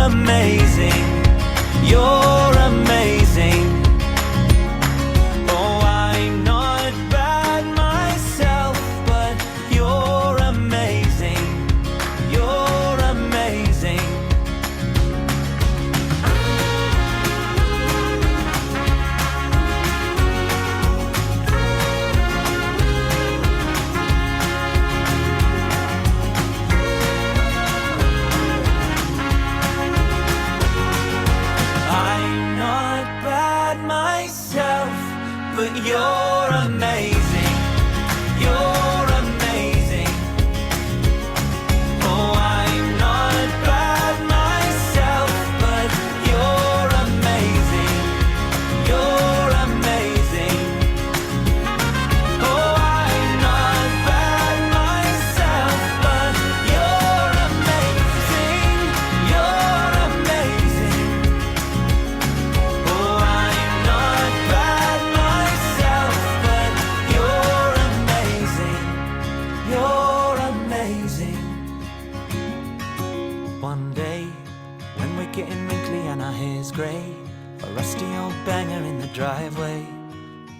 amazing. You're amazing. Oh, I'm not bad myself, but you're amazing. You're amazing. I'm not bad myself, but you're amazing. You're amazing. Oh, I'm not bad myself, but you're amazing. You're amazing. Oh, I'm not bad myself, but you're amazing. You're amazing. Oh, I'm not bad myself, but you're amazing. You're amazing. One day, when we're getting wrinkly and our hair's grey, a rusty old banger in the driveway,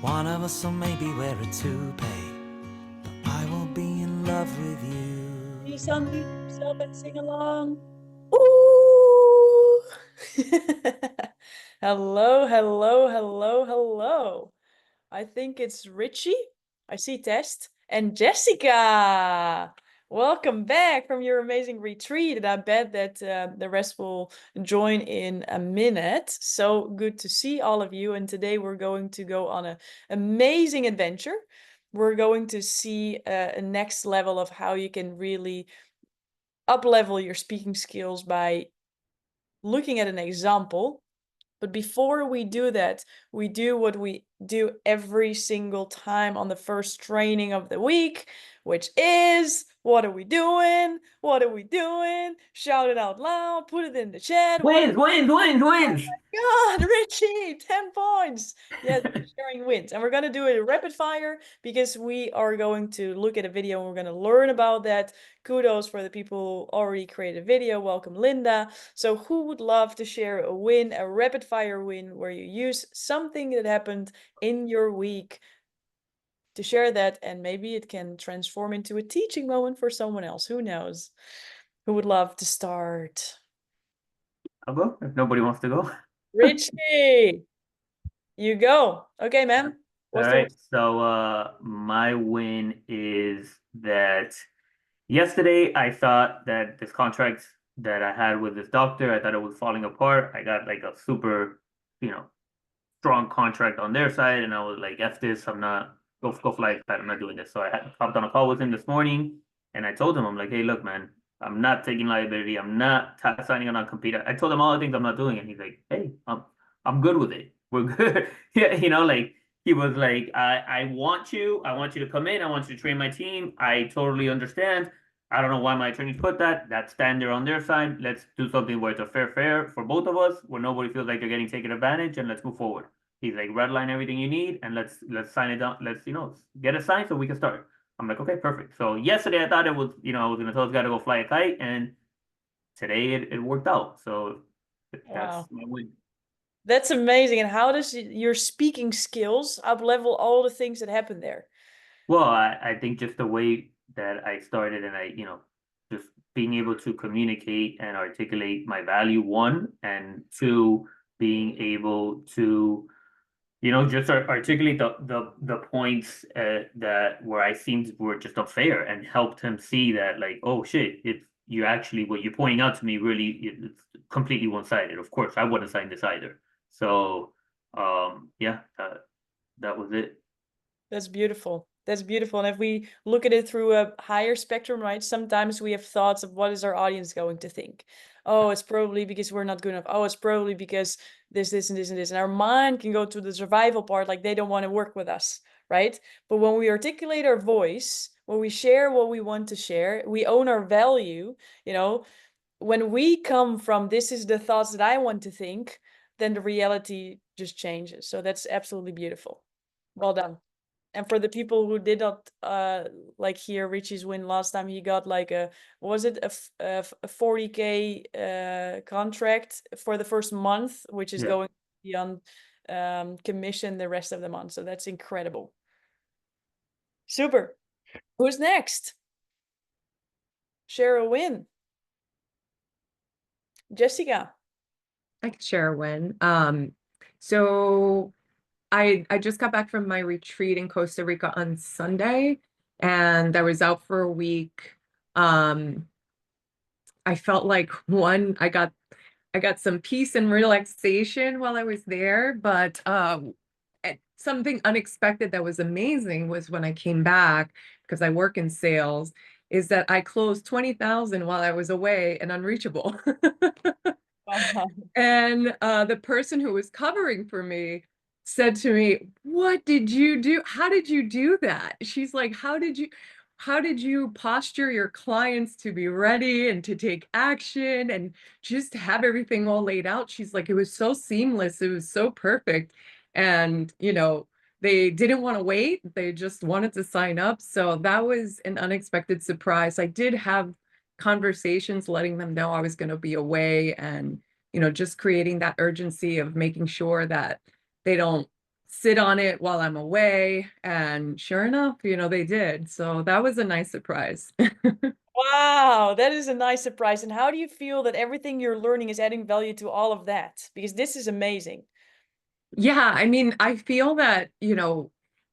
one of us will maybe wear a toupee, but I will be in love with you. Please unmute yourself and sing along. Ooh! Hello, hello, hello, hello. I think it's Richie. I see Test and Jessica. Welcome back from your amazing retreat. And I bet that the rest will join in a minute. So good to see all of you. And today we're going to go on an amazing adventure. We're going to see a next level of how you can really up-level your speaking skills by looking at an example. But before we do that, we do what we do every single time on the first training of the week, which is, what are we doing? What are we doing? Shout it out loud, put it in the chat. Wins. God, Richie, 10 points. Yes, sharing wins. And we're going to do it rapid fire because we are going to look at a video and we're going to learn about that. Kudos for the people who already created a video. Welcome, Linda. So who would love to share a win, a rapid fire win, where you use something that happened in your week to share that, and maybe it can transform into a teaching moment for someone else. Who knows? Who would love to start? I'll go if nobody wants to go. Richie, you go. Okay, man. All What's right. So my win is that yesterday I thought that this contract that I had with this doctor, I thought it was falling apart. I got like a super, strong contract on their side, and I was like, F this, I'm not go fly kite, I'm not doing this. So I had hopped on a call with him this morning and I told him, I'm like, hey, look, man, I'm not taking liability. I'm not signing a non-compete. I told him all the things I'm not doing, and he's like, "Hey, I'm good with it. We're good." Yeah, like he was like, "I want you. I want you to come in. I want you to train my team. I totally understand. I don't know why my attorneys put that. That's standard on their side. Let's do something where it's a fair for both of us, where nobody feels like they're getting taken advantage, and let's move forward." He's like, "Redline everything you need, and let's sign it down. Let's get it signed so we can start." I'm like, okay, perfect. So yesterday I thought it was, I was gonna tell this guy to go fly a kite, and today it worked out. So that's my win. That's amazing. And how does your speaking skills up level all the things that happen there? Well, I think just the way that I started, and just being able to communicate and articulate my value, one, and two, being able to just articulate the points that where I seemed were just unfair, and helped him see that, like, oh shit, it's you actually, what you're pointing out to me, really it's completely one-sided. Of course, I wouldn't sign this either. So yeah, that was it. That's beautiful. That's beautiful. And if we look at it through a higher spectrum, right? Sometimes we have thoughts of what is our audience going to think. Oh, it's probably because we're not good enough. Oh, it's probably because this, and this, and this. And our mind can go to the survival part, like they don't want to work with us, right? But when we articulate our voice, when we share what we want to share, we own our value, when we come from this is the thoughts that I want to think, then the reality just changes. So that's absolutely beautiful. Well done. And for the people who did not like hear Richie's win last time, he got like a 40K contract for the first month, which is Yeah. going beyond commission the rest of the month. So that's incredible. Super. Who's next? Share a win. Jessica. I could share a win. So I just got back from my retreat in Costa Rica on Sunday, and I was out for a week. I felt like I got some peace and relaxation while I was there, but something unexpected that was amazing was when I came back, because I work in sales, is that I closed 20,000 while I was away and unreachable. Wow. And the person who was covering for me said to me, "What did you do? How did you do that?" She's like, how did you posture your clients to be ready and to take action and just have everything all laid out?" She's like, "It was so seamless. It was so perfect." And, they didn't want to wait. They just wanted to sign up. So that was an unexpected surprise. I did have conversations letting them know I was going to be away, and just creating that urgency of making sure that they don't sit on it while I'm away. And sure enough, they did. So that was a nice surprise. Wow, that is a nice surprise. And how do you feel that everything you're learning is adding value to all of that? Because this is amazing. Yeah, I mean, I feel that,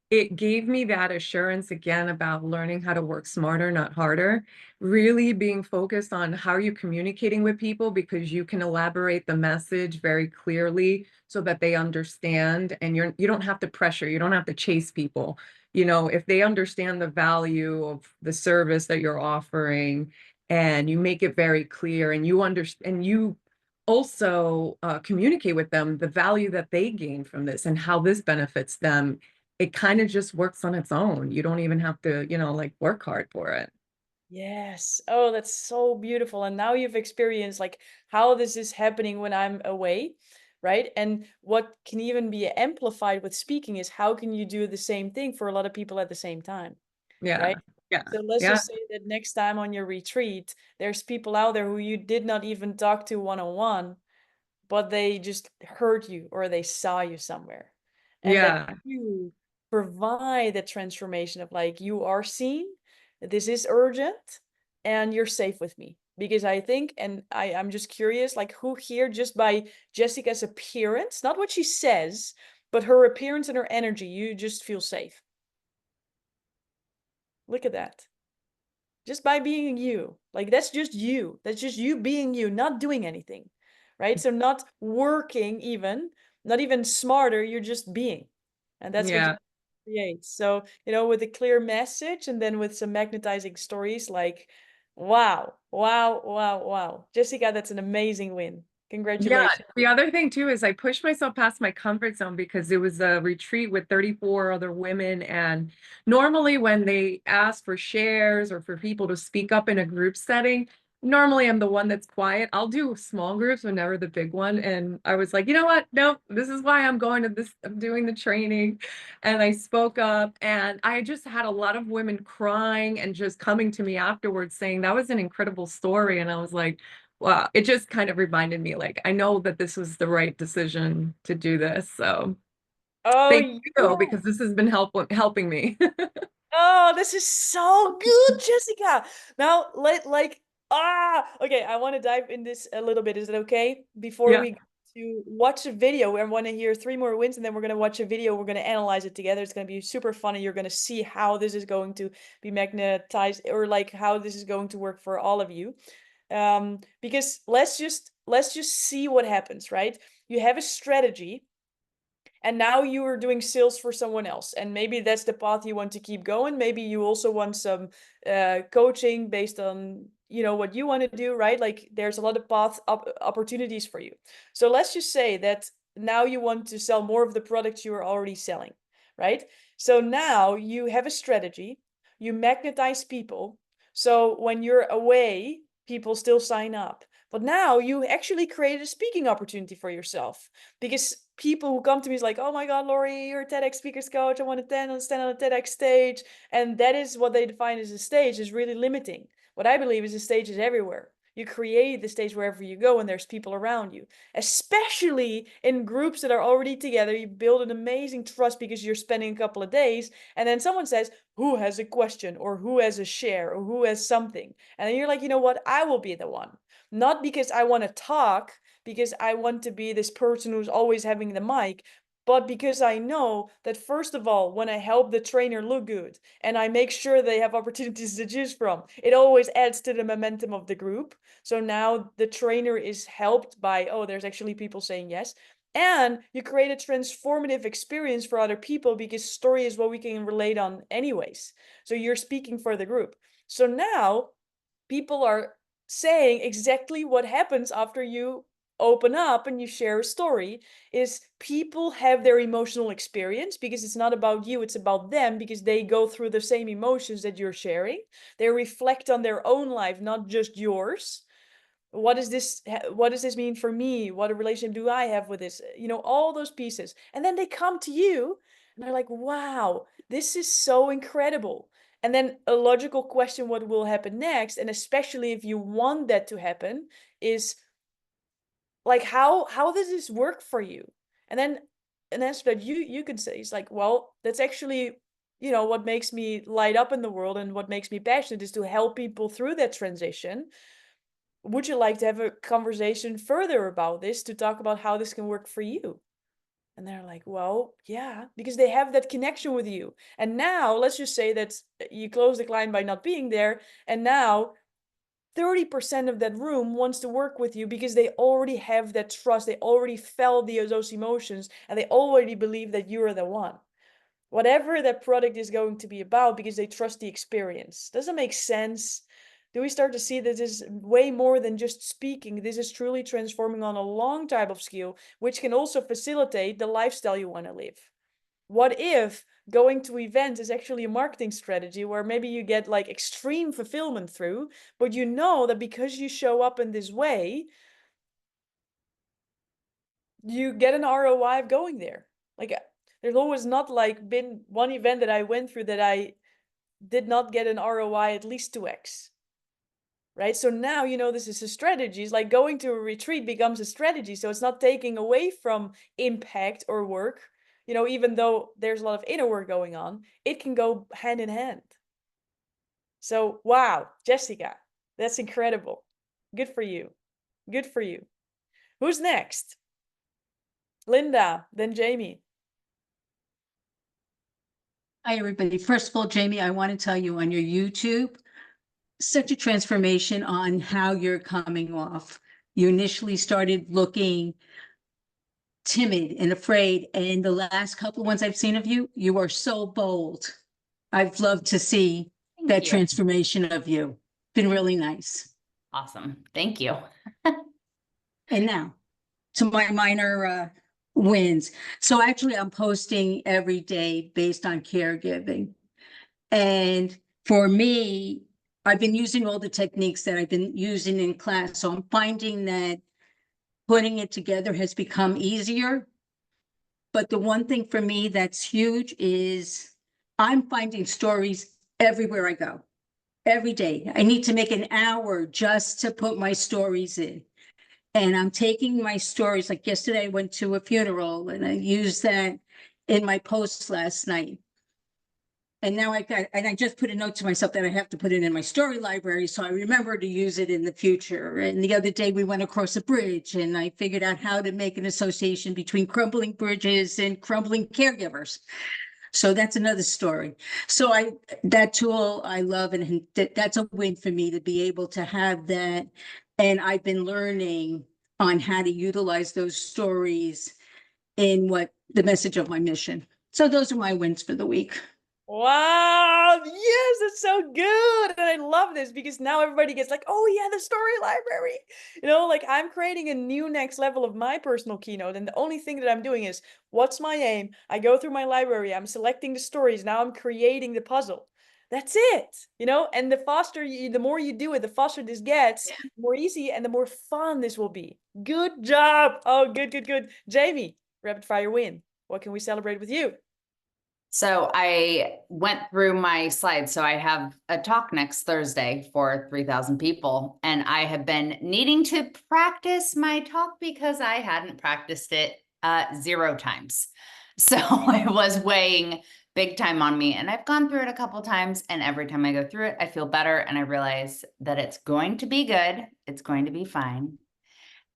it gave me that assurance again about learning how to work smarter, not harder, really being focused on how you're communicating with people, because you can elaborate the message very clearly so that they understand, and you don't have to pressure, you don't have to chase people. If they understand the value of the service that you're offering, and you make it very clear, and you understand, and you also communicate with them the value that they gain from this and how this benefits them, it kind of just works on its own. You don't even have to, like, work hard for it. Yes. Oh, that's so beautiful. And now you've experienced like how this is happening when I'm away, right? And what can even be amplified with speaking is how can you do the same thing for a lot of people at the same time, Yeah. right? Yeah. So let's Yeah. just say that next time on your retreat, there's people out there who you did not even talk to one-on-one, but they just heard you or they saw you somewhere. And that Yeah. you provide that transformation of like, you are seen, this is urgent, and you're safe with me. Because I think, and I'm just curious, like who here just by Jessica's appearance, not what she says, but her appearance and her energy, you just feel safe. Look at that. Just by being you. Like that's just you. That's just you being you, not doing anything. Right? So not working even, not even smarter, you're just being. And that's what you Yeah. create. So, with a clear message and then with some magnetizing stories like, wow, wow, wow, wow. Jessica, that's an amazing win. Yeah, Congratulations. the other thing too is I pushed myself past my comfort zone, because it was a retreat with 34 other women. And normally when they ask for shares or for people to speak up in a group setting, normally I'm the one that's quiet. I'll do small groups, but never the big one. And I was like, you know what? No, this is why I'm going to this, I'm doing the training. And I spoke up, and I just had a lot of women crying and just coming to me afterwards saying that was an incredible story. And I was like, wow, it just kind of reminded me, like, I know that this was the right decision to do this. So Oh, thank you, yeah. because this has been helping me. Oh, this is so good, Jessica. Now, okay, I want to dive in this a little bit. Is it okay? Before Yeah. we go to watch a video, I want to hear 3 more wins, and then we're going to watch a video. We're going to analyze it together. It's going to be super funny. You're going to see how this is going to be magnetized, or like how this is going to work for all of you. Because let's just see what happens, right? You have a strategy, and now you are doing sales for someone else, and maybe that's the path you want to keep going. Maybe you also want some coaching based on what you want to do, right? Like there's a lot of opportunities for you. So let's just say that now you want to sell more of the products you are already selling, right? So now you have a strategy, you magnetize people, so when you're away people still sign up. But now you actually create a speaking opportunity for yourself, because people who come to me is like, oh my God, Lori, you're a TEDx speakers coach. I want to stand on a TEDx stage. And that is what they define as a stage, is really limiting. What I believe is a stage is everywhere. You create the stage wherever you go and there's people around you, especially in groups that are already together. You build an amazing trust because you're spending a couple of days. And then someone says, who has a question or who has a share or who has something? And then you're like, you know what? I will be the one. Not because I want to talk, because I want to be this person who's always having the mic, but because I know that, first of all, when I help the trainer look good and I make sure they have opportunities to choose from, it always adds to the momentum of the group. So now the trainer is helped by, oh, there's actually people saying yes. And you create a transformative experience for other people because story is what we can relate on anyways. So you're speaking for the group. So now people are saying exactly what happens after you open up and you share a story, is people have their emotional experience because it's not about you, it's about them, because they go through the same emotions that you're sharing. They reflect on their own life, not just yours. What does this mean for me? What relationship do I have with this? All those pieces. And then they come to you and they're like, wow, this is so incredible. And then a logical question, what will happen next? And especially if you want that to happen, is like, how does this work for you? And then an answer that you could say is like, well, that's actually, what makes me light up in the world and what makes me passionate is to help people through that transition. Would you like to have a conversation further about this to talk about how this can work for you? And they're like, well, yeah, because they have that connection with you. And now let's just say that you close the client by not being there. And now 30% of that room wants to work with you because they already have that trust. They already felt those emotions and they already believe that you are the one. Whatever that product is going to be about, because they trust the experience. Does it make sense? Do we start to see that this is way more than just speaking? This is truly transforming on a long type of skill, which can also facilitate the lifestyle you want to live. What if going to events is actually a marketing strategy where maybe you get like extreme fulfillment through, but you know that because you show up in this way, you get an ROI of going there. Like, there's always not like been one event that I went through that I did not get an ROI at least 2x. Right? So now, this is a strategy. It's like going to a retreat becomes a strategy. So it's not taking away from impact or work. Even though there's a lot of inner work going on, it can go hand in hand. So, wow, Jessica, that's incredible. Good for you. Good for you. Who's next? Linda, then Jamie. Hi, everybody. First of all, Jamie, I want to tell you on your YouTube, such a transformation on how you're coming off. You initially started looking timid and afraid, and the last couple of ones I've seen of you, you are so bold. I've loved to see Thank that you. transformation of you. Been really nice. Awesome. Thank you. And now to my minor wins. So actually, I'm posting every day based on caregiving. And for me, I've been using all the techniques that I've been using in class. So I'm finding that putting it together has become easier. But the one thing for me that's huge is I'm finding stories everywhere I go, every day. I need to make an hour just to put my stories in. And I'm taking my stories, like yesterday I went to a funeral and I used that in my post last night. And now I just put a note to myself that I have to put it in my story library, so I remember to use it in the future. And the other day we went across a bridge and I figured out how to make an association between crumbling bridges and crumbling caregivers. So that's another story. So that tool I love, and that's a win for me to be able to have that. And I've been learning on how to utilize those stories in what the message of my mission. So those are my wins for the week. Wow, yes, that's so good. And I love this because now everybody gets like, oh yeah, the story library. Like I'm creating a new next level of my personal keynote. And the only thing that I'm doing is, what's my aim? I go through my library, I'm selecting the stories. Now I'm creating the puzzle. That's it, and the more you do it, the faster this gets, the more easy and the more fun this will be. Good job. Oh, good. Jamie. rapid fire win. What can we celebrate with you? So I went through my slides. So I have a talk next Thursday for 3,000 people, and I have been needing to practice my talk because I hadn't practiced it 0 times. So it was weighing big time on me, and I've gone through it a couple times, and every time I go through it, I feel better, and I realize that it's going to be good. It's going to be fine.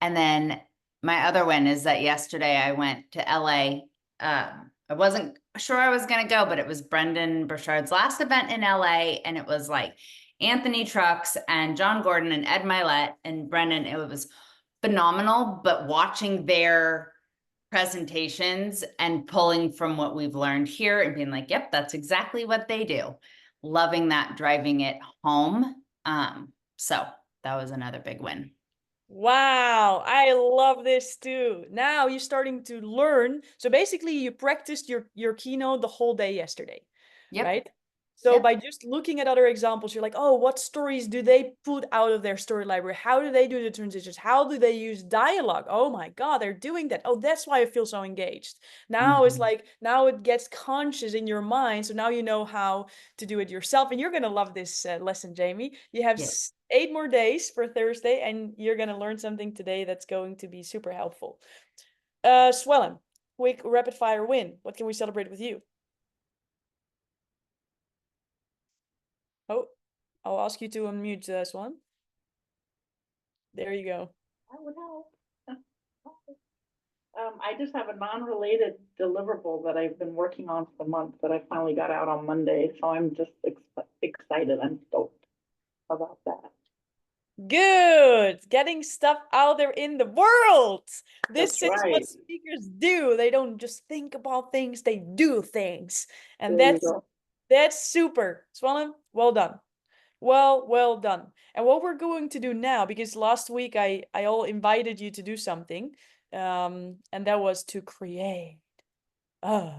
And then my other win is that yesterday I went to LA. I wasn't sure I was going to go, but it was Brendan Burchard's last event in LA. And it was like Anthony Trucks and John Gordon and Ed Milet and Brendan. It was phenomenal, but watching their presentations and pulling from what we've learned here and being like, yep, that's exactly what they do. Loving that, driving it home. So that was another big win. Wow, I love this too. Now you're starting to learn. So basically you practiced your keynote the whole day yesterday, Yep. right? So Yep. by just looking at other examples, you're like, oh, what stories do they put out of their story library? How do they do the transitions? How do they use dialogue? Oh my God, they're doing that. Oh, that's why I feel so engaged. Now it's Mhm. like, now it gets conscious in your mind. So now you know how to do it yourself. And you're going to love this lesson, Jamie. You have Yeah. 8 more days for Thursday, and you're going to learn something today that's going to be super helpful. Swellen, quick rapid fire win. What can we celebrate with you? Oh, I'll ask you to unmute, Swellen. There you go. That would help. I just have a non-related deliverable that I've been working on for months that I finally got out on Monday. So I'm just excited. I'm stoked about that. Good. Getting stuff out there in the world. This That's is what right. speakers do. They don't just think about things, they do things. And There you go. that's super. Swellen, well done. Well done. And what we're going to do now, because last week I all invited you to do something, and that was to create a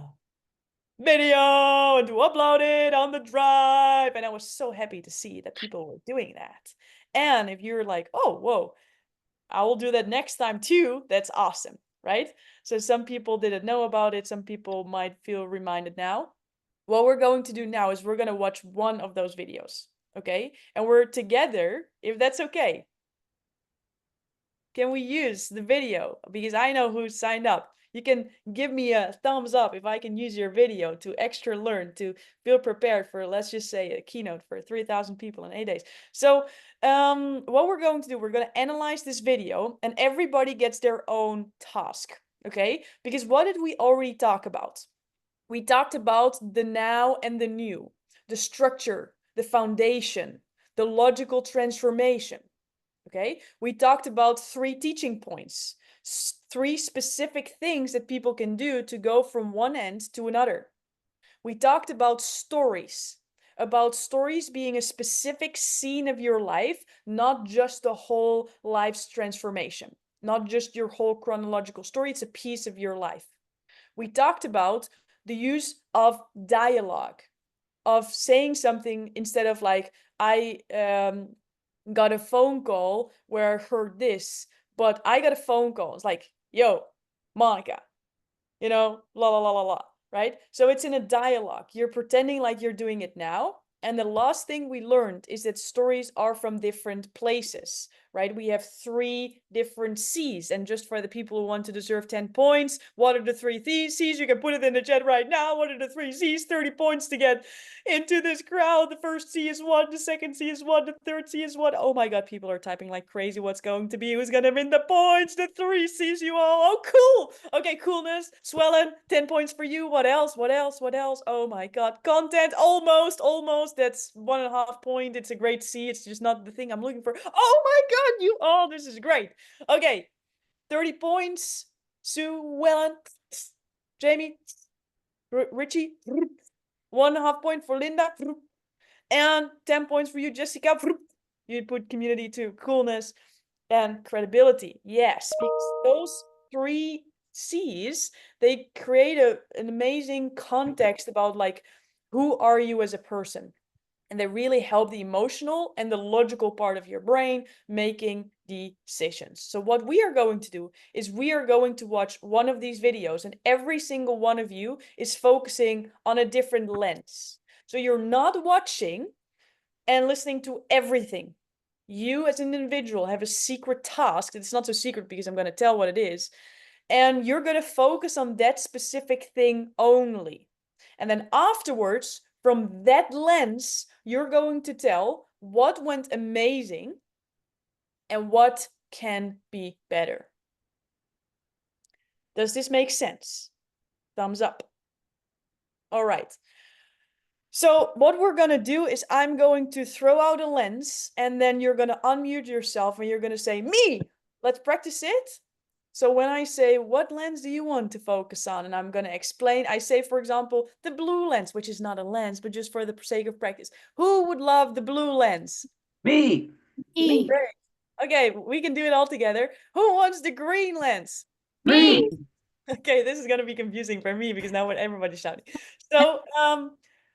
video and to upload it on the drive. And I was so happy to see that people were doing that. And if you're like, oh, whoa, I will do that next time too, that's awesome, right? So some people didn't know about it. Some people might feel reminded now. What we're going to do now is we're going to watch one of those videos, okay? And we're together, if that's okay. Can we use the video? Because I know who signed up. You can give me a thumbs up if I can use your video to extra learn, to feel prepared for, let's just say, a keynote for 3,000 people in 8 days. So what we're going to do, we're going to analyze this video, and everybody gets their own task, okay? Because what did we already talk about? We talked about the now and the new, the structure, the foundation, the logical transformation. Okay, we talked about 3 teaching points, 3 specific things that people can do to go from one end to another. We talked about stories being a specific scene of your life, not just the whole life's transformation, not just your whole chronological story, it's a piece of your life. We talked about the use of dialogue, of saying something instead of like, I got a phone call where I heard this, but I got a phone call. It's like, yo, Monica, you know, la la la la la, right? So it's in a dialogue. You're pretending like you're doing it now. And the last thing we learned is that stories are from different places, right? We have 3 different C's. And just for the people who want to deserve 10 points, what are the 3 C's? You can put it in the chat right now. What are the 3 C's? 30 points to get into this crowd. The first C is 1, the second C is 1, the third C is 1. Oh my God, people are typing like crazy. What's going to be? Who's going to win the points? The 3 C's, you all. Oh, cool. Okay, coolness. Swellen, 10 points for you. What else? Oh my God. Content, almost. That's 1.5 point. It's a great C. It's just not the thing I'm looking for. Oh my God, you all. This is great. Okay, 30 points. Swellen, Jamie, Richie, 1.5 point for Linda, and 10 points for you, Jessica. You put community too, coolness and credibility. Yes, because those 3 C's, they create an amazing context about like, who are you as a person? And they really help the emotional and the logical part of your brain making decisions. So what we are going to do is we are going to watch one of these videos, and every single one of you is focusing on a different lens. So you're not watching and listening to everything. You as an individual have a secret task. It's not so secret because I'm going to tell what it is. And you're going to focus on that specific thing only. And then afterwards, from that lens, you're going to tell what went amazing and what can be better. Does this make sense? Thumbs up. All right. So what we're going to do is I'm going to throw out a lens, and then you're going to unmute yourself and you're going to say, me, let's practice it. So when I say, what lens do you want to focus on? And I'm going to explain, I say, for example, the blue lens, which is not a lens, but just for the sake of practice. Who would love the blue lens? Me. Me. Great. Okay, we can do it all together. Who wants the green lens? Me. Okay, this is going to be confusing for me because now everybody's shouting.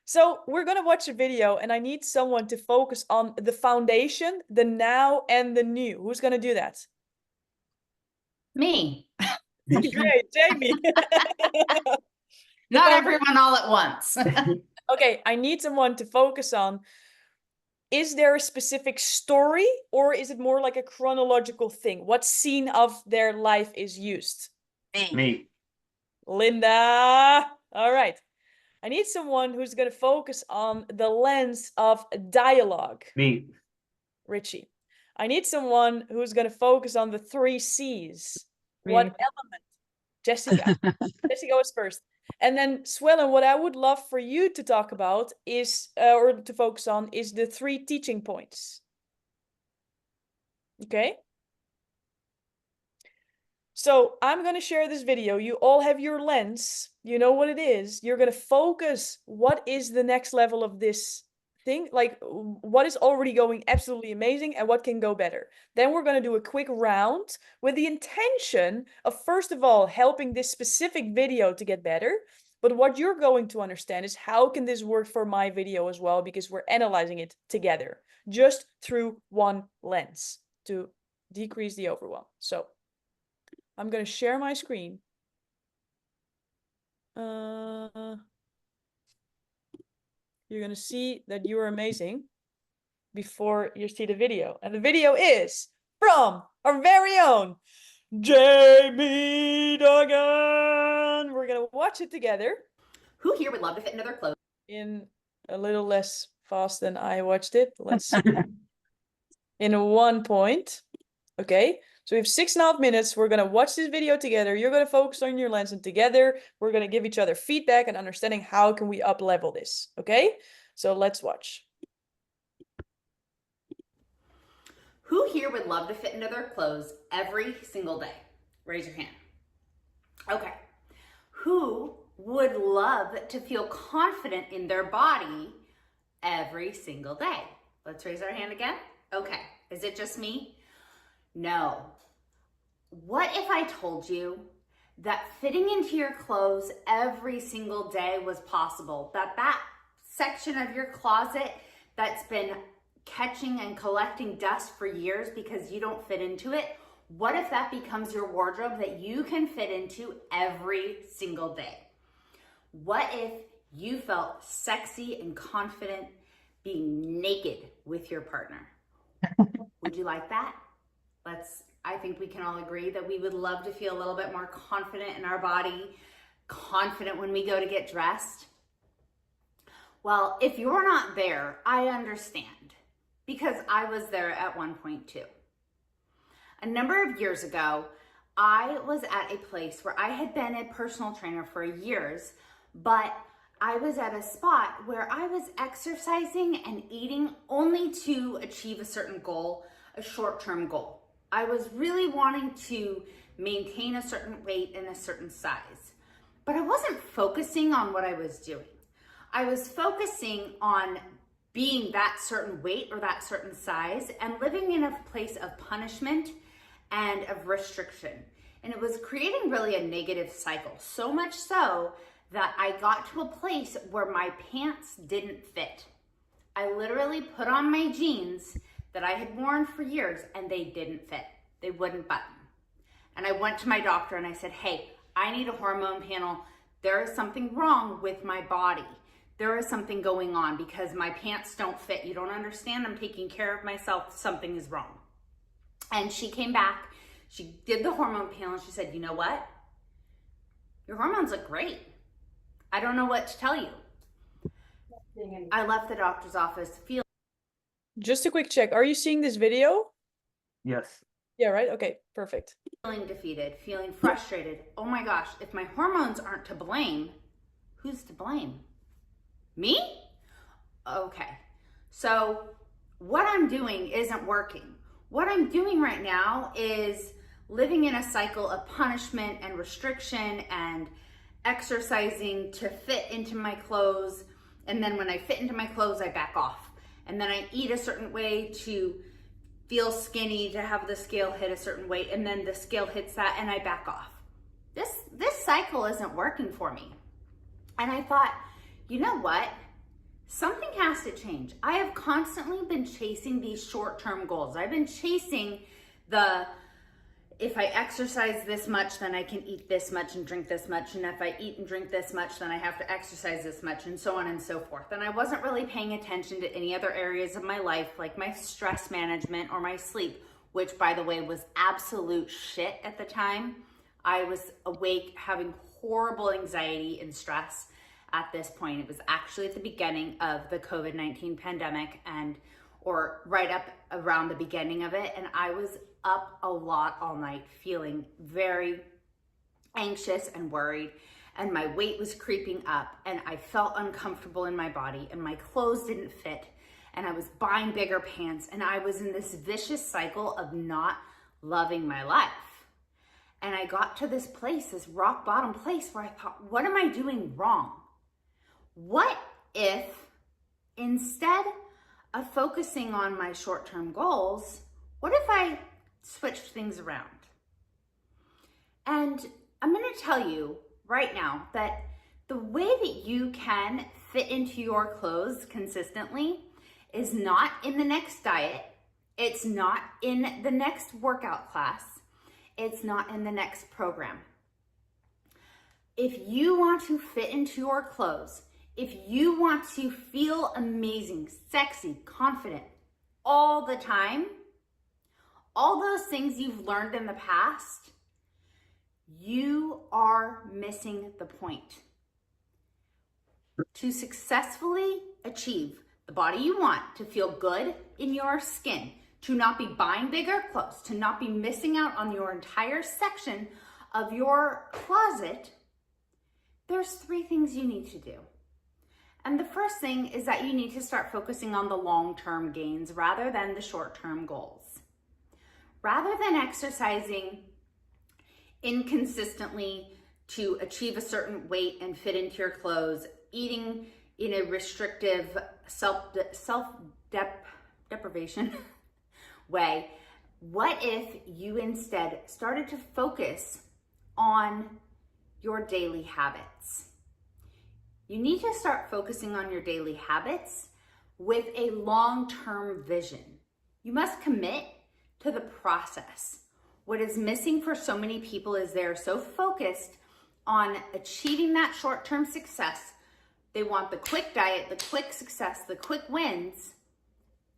So we're going to watch a video, and I need someone to focus on the foundation, the now, and the new. Who's going to do that? Me. Great, Jamie. Not everyone all at once. Okay, I need someone to focus on, is there a specific story, or is it more like a chronological thing? What scene of their life is used? Me. Linda. All right. I need someone who's going to focus on the lens of dialogue. Me. Richie. I need someone who's going to focus on the 3 C's. Me. What element? Jessica. Jessica was first. And then Swellen, what I would love for you to talk about is, or to focus on, is the 3 teaching points. Okay? So I'm going to share this video. You all have your lens. You know what it is. You're going to focus. What is the next level of this thing? Like, what is already going absolutely amazing and what can go better? Then we're going to do a quick round with the intention of, first of all, helping this specific video to get better. But what you're going to understand is, how can this work for my video as well? Because we're analyzing it together, just through one lens to decrease the overwhelm. So I'm going to share my screen. You're going to see that you are amazing before you see the video. And the video is from our very own Jamie Duggan. We're going to watch it together. Who here would love to fit into their clothes? In a little less fast than I watched it. Let's see. In 1 point. Okay. So we have 6.5 minutes. We're going to watch this video together. You're going to focus on your lens, and together we're going to give each other feedback and understanding how can we up level this. Okay, so let's watch. Who here would love to fit into their clothes every single day? Raise your hand. Okay. Who would love to feel confident in their body every single day? Let's raise our hand again. Okay. Is it just me? No. What if I told you that fitting into your clothes every single day was possible? That section of your closet that's been catching and collecting dust for years because you don't fit into it, what if that becomes your wardrobe that you can fit into every single day? What if you felt sexy and confident being naked with your partner? Would you like that? I think we can all agree that we would love to feel a little bit more confident in our body, confident when we go to get dressed. Well, if you're not there, I understand, because I was there at one point too. A number of years ago, I was at a place where I had been a personal trainer for years, but I was at a spot where I was exercising and eating only to achieve a certain goal, a short-term goal. I was really wanting to maintain a certain weight and a certain size, but I wasn't focusing on what I was doing. I was focusing on being that certain weight or that certain size and living in a place of punishment and of restriction. And it was creating really a negative cycle, so much so that I got to a place where my pants didn't fit. I literally put on my jeans that I had worn for years and they didn't fit. They wouldn't button. And I went to my doctor and I said, hey, I need a hormone panel. There is something wrong with my body. There is something going on because my pants don't fit. You don't understand. I'm taking care of myself. Something is wrong. And she came back. She did the hormone panel and she said, you know what? Your hormones look great. I don't know what to tell you. I left the doctor's office feeling Just a quick check. Are you seeing this video? Yes. Yeah, right? Okay, perfect. defeated, feeling frustrated. Oh my gosh, if my hormones aren't to blame, who's to blame? Me? Okay. So what I'm doing isn't working. What I'm doing right now is living in a cycle of punishment and restriction and exercising to fit into my clothes. And then when I fit into my clothes, I back off. And then I eat a certain way to feel skinny, to have the scale hit a certain weight. And then the scale hits that and I back off. This cycle isn't working for me. And I thought, you know what? Something has to change. I have constantly been chasing these short-term goals. I've been chasing if I exercise this much, then I can eat this much and drink this much. And if I eat and drink this much, then I have to exercise this much, and so on and so forth. And I wasn't really paying attention to any other areas of my life, like my stress management or my sleep, which, by the way, was absolute shit at the time. I was awake having horrible anxiety and stress at this point. It was actually at the beginning of the COVID-19 pandemic or right up around the beginning of it. And I was up a lot all night, feeling very anxious and worried. And my weight was creeping up and I felt uncomfortable in my body and my clothes didn't fit. And I was buying bigger pants and I was in this vicious cycle of not loving my life. And I got to this place, this rock bottom place where I thought, what am I doing wrong? What if instead of focusing on my short-term goals, what if I switched things around? And I'm going to tell you right now that the way that you can fit into your clothes consistently is not in the next diet. It's not in the next workout class. It's not in the next program. If you want to fit into your clothes, if you want to feel amazing, sexy, confident all the time, all those things you've learned in the past, you are missing the point. To successfully achieve the body you want, to feel good in your skin, to not be buying bigger clothes, to not be missing out on your entire section of your closet, there's 3 things you need to do. And the first thing is that you need to start focusing on the long-term gains rather than the short-term goals. Rather than exercising inconsistently to achieve a certain weight and fit into your clothes, eating in a restrictive self-deprivation way, what if you instead started to focus on your daily habits? You need to start focusing on your daily habits with a long-term vision. You must commit to the process. What is missing for so many people is they're so focused on achieving that short-term success. They want the quick diet, the quick success, the quick wins,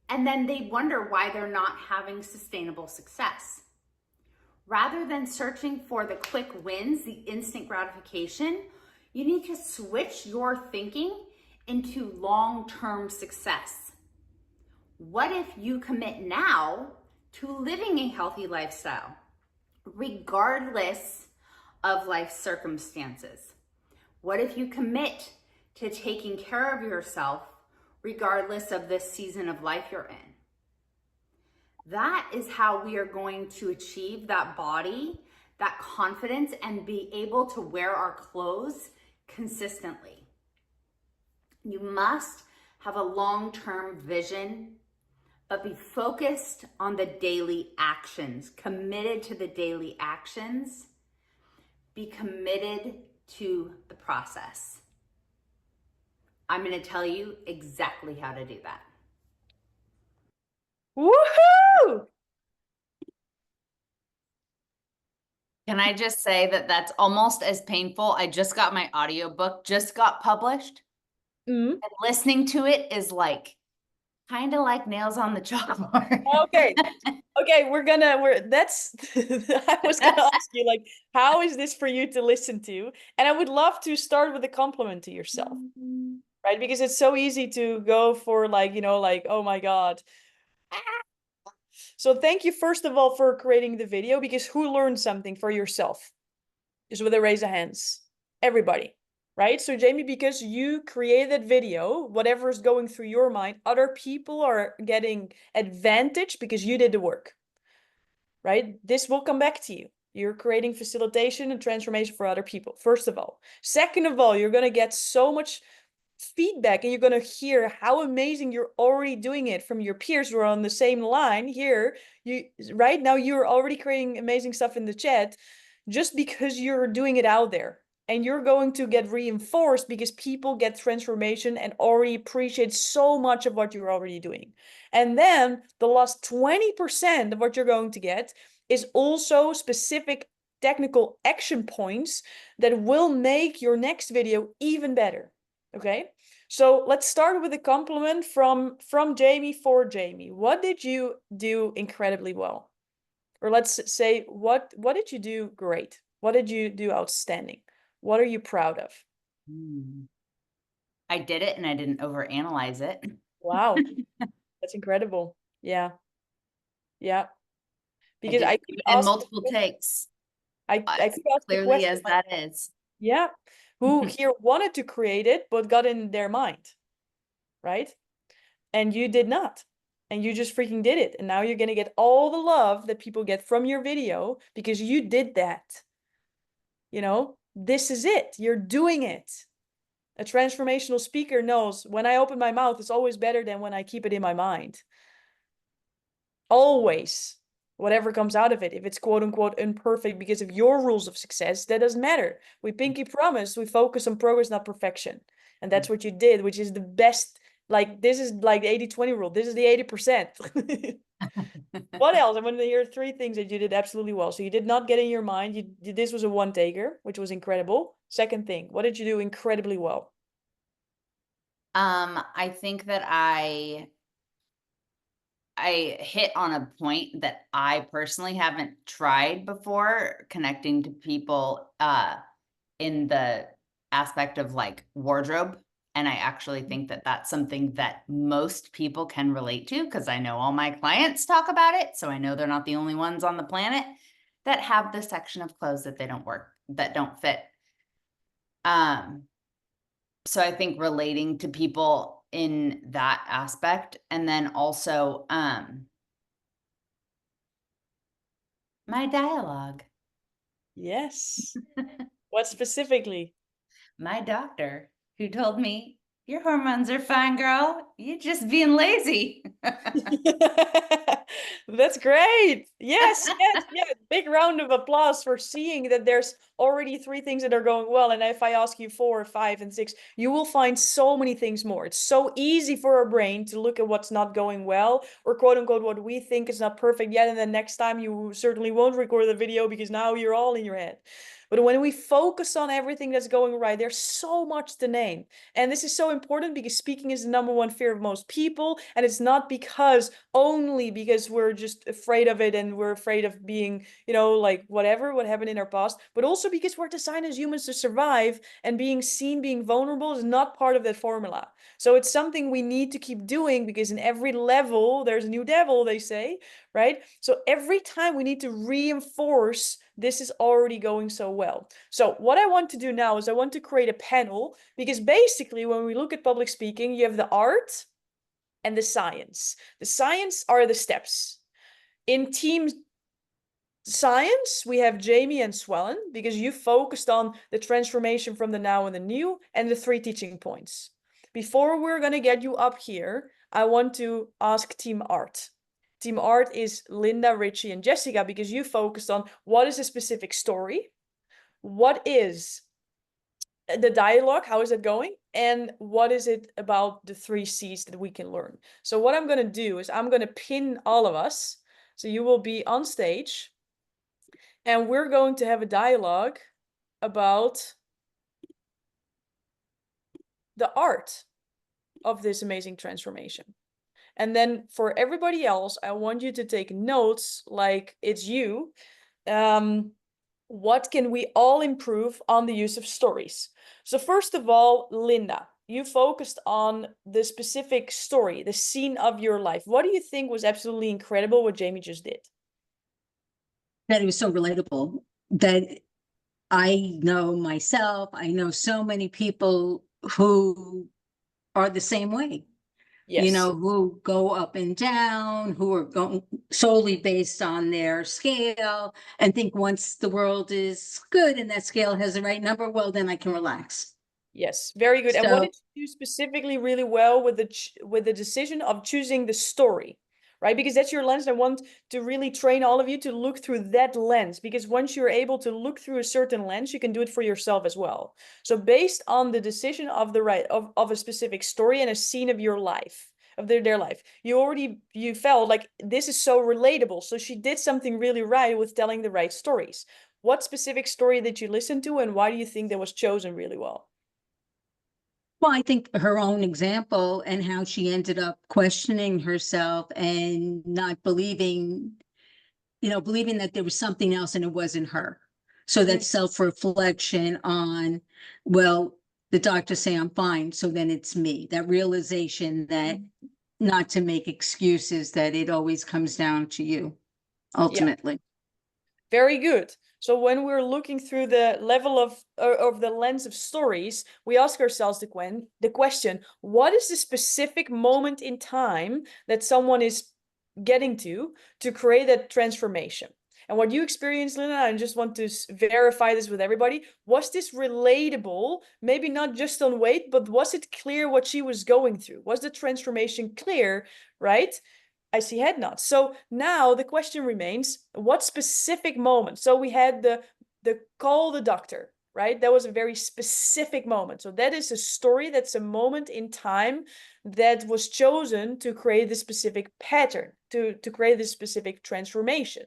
and then they wonder why they're not having sustainable success. Rather than searching for the quick wins, the instant gratification, you need to switch your thinking into long-term success. What if you commit now to living a healthy lifestyle, regardless of life circumstances? What if you commit to taking care of yourself, regardless of this season of life you're in? That is how we are going to achieve that body, that confidence, and be able to wear our clothes consistently. You must have a long-term vision, but be focused on the daily actions, committed to the daily actions, be committed to the process. I'm going to tell you exactly how to do that. Woohoo! Can I just say that that's almost as painful? I just got my audiobook, just got published. Mhm. And listening to it is like kind of like nails on the chalkboard. Okay. Okay, that's I was gonna ask you, like, how is this for you to listen to? And I would love to start with a compliment to yourself, right? Because it's so easy to go for like, like, oh my God. So thank you first of all for creating the video, because who learned something for yourself? Just with a raise of hands. Everybody. Right? So Jamie, because you created that video, whatever is going through your mind, other people are getting advantage because you did the work. Right? This will come back to you. You're creating facilitation and transformation for other people, first of all. Second of all, you're going to get so much feedback and you're going to hear how amazing you're already doing it from your peers who are on the same line here. Right now, you're already creating amazing stuff in the chat just because you're doing it out there. And you're going to get reinforced because people get transformation and already appreciate so much of what you're already doing. And then the last 20% of what you're going to get is also specific technical action points that will make your next video even better. Okay, so let's start with a compliment from Jamie for Jamie. What did you do incredibly well? Or let's say, what did you do great? What did you do outstanding? What are you proud of? I did it and I didn't overanalyze it. Wow, that's incredible. Yeah, yeah. Because I I did could it in ask multiple takes. I could ask the Clearly question, as that is. yeah, who here wanted to create it but got in their mind, right? And you did not. And you just freaking did it. And now you're going to get all the love that people get from your video because you did that. This is it. You're doing it. A transformational speaker knows when I open my mouth, it's always better than when I keep it in my mind. Always. Whatever comes out of it. If it's quote unquote imperfect because of your rules of success, that doesn't matter. We pinky promise, we focus on progress, not perfection. And that's what you did, which is the best. Like, this is like the 80-20 rule. This is the 80%. What else? I want to hear 3 things that you did absolutely well. So you did not get in your mind. This was a one-taker, which was incredible. Second thing, what did you do incredibly well? I think that I hit on a point that I personally haven't tried before, connecting to people in the aspect of like wardrobe. And I actually think that that's something that most people can relate to, because I know all my clients talk about it. So I know they're not the only ones on the planet that have this section of clothes that they don't that don't fit. So I think relating to people in that aspect, and then also my dialogue. Yes. What specifically? My doctor, who told me, your hormones are fine, girl. You're just being lazy. That's great. Yes, yes. Big round of applause for seeing that there's already 3 things that are going well. And if I ask you 4, 5, and 6, you will find so many things more. It's so easy for our brain to look at what's not going well, or quote unquote what we think is not perfect yet. And then next time you certainly won't record the video because now you're all in your head. But when we focus on everything that's going right, there's so much to name. And this is so important because speaking is the #1 fear of most people. And it's not only because we're just afraid of it and we're afraid of being, like what happened in our past, but also because we're designed as humans to survive, and being seen, being vulnerable is not part of that formula. So it's something we need to keep doing, because in every level, there's a new devil, they say, right? So every time we need to reinforce this is already going so well. So what I want to do now is I want to create a panel, because basically when we look at public speaking, you have the art and the science. The science are the steps. In team science, we have Jamie and Swellen, because you focused on the transformation from the now and the new and the 3 teaching points. Before we're going to get you up here, I want to ask team art. Team art is Linda, Richie, and Jessica, because you focused on what is a specific story, what is the dialogue, how is it going? And what is it about the 3 C's that we can learn? So what I'm going to do is I'm going to pin all of us. So you will be on stage and we're going to have a dialogue about the art of this amazing transformation. And then for everybody else, I want you to take notes like it's you. What can we all improve on the use of stories? So first of all, Linda, you focused on the specific story, the scene of your life. What do you think was absolutely incredible what Jamie just did? That it was so relatable, that I know myself, I know so many people who are the same way. Yes. You know, who go up and down, who are going solely based on their scale and think once the world is good and that scale has the right number, well, then I can relax. Yes, very good. And what So- did you do specifically really well with the decision of choosing the story, right? Because that's your lens. I want to really train all of you to look through that lens, because once you're able to look through a certain lens, you can do it for yourself as well. So based on the decision of the right of a specific story and a scene of your life, of their life, you felt like this is so relatable. So she did something really right with telling the right stories. What specific story did you listen to, and why do you think that was chosen really well? Well, I think her own example and how she ended up questioning herself and not believing, believing that there was something else and it wasn't her. So that self-reflection on, well, the doctors say I'm fine, so then it's me. That realization that not to make excuses, that it always comes down to you, ultimately. Very good. So when we're looking through the level of the lens of stories, we ask ourselves the question, what is the specific moment in time that someone is getting to create that transformation? And what you experienced, Linda, I just want to verify this with everybody. Was this relatable? Maybe not just on weight, but was it clear what she was going through? Was the transformation clear, right? I see head nods. So now the question remains, what specific moment? So we had the call the doctor, right? That was a very specific moment. So that is a story, that's a moment in time that was chosen to create this specific pattern, to create this specific transformation.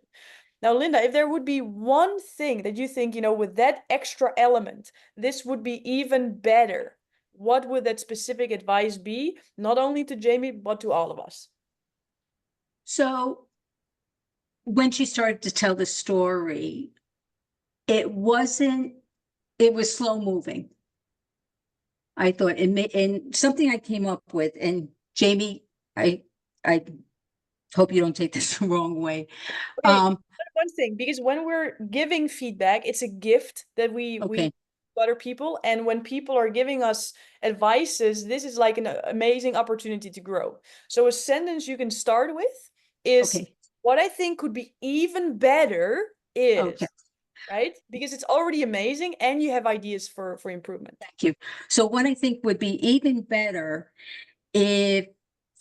Now, Linda, if there would be one thing that you think, with that extra element, this would be even better, what would that specific advice be? Not only to Jamie, but to all of us. So when she started to tell the story, it was slow moving. I thought and something I came up with, and Jamie, I hope you don't take this the wrong way. Okay, one thing, because when we're giving feedback, it's a gift that we other people, and when people are giving us advices, this is like an amazing opportunity to grow. So a sentence you can start with is, what I think could be even better is, right? Because it's already amazing and you have ideas for improvement. Thank you. So what I think would be even better, if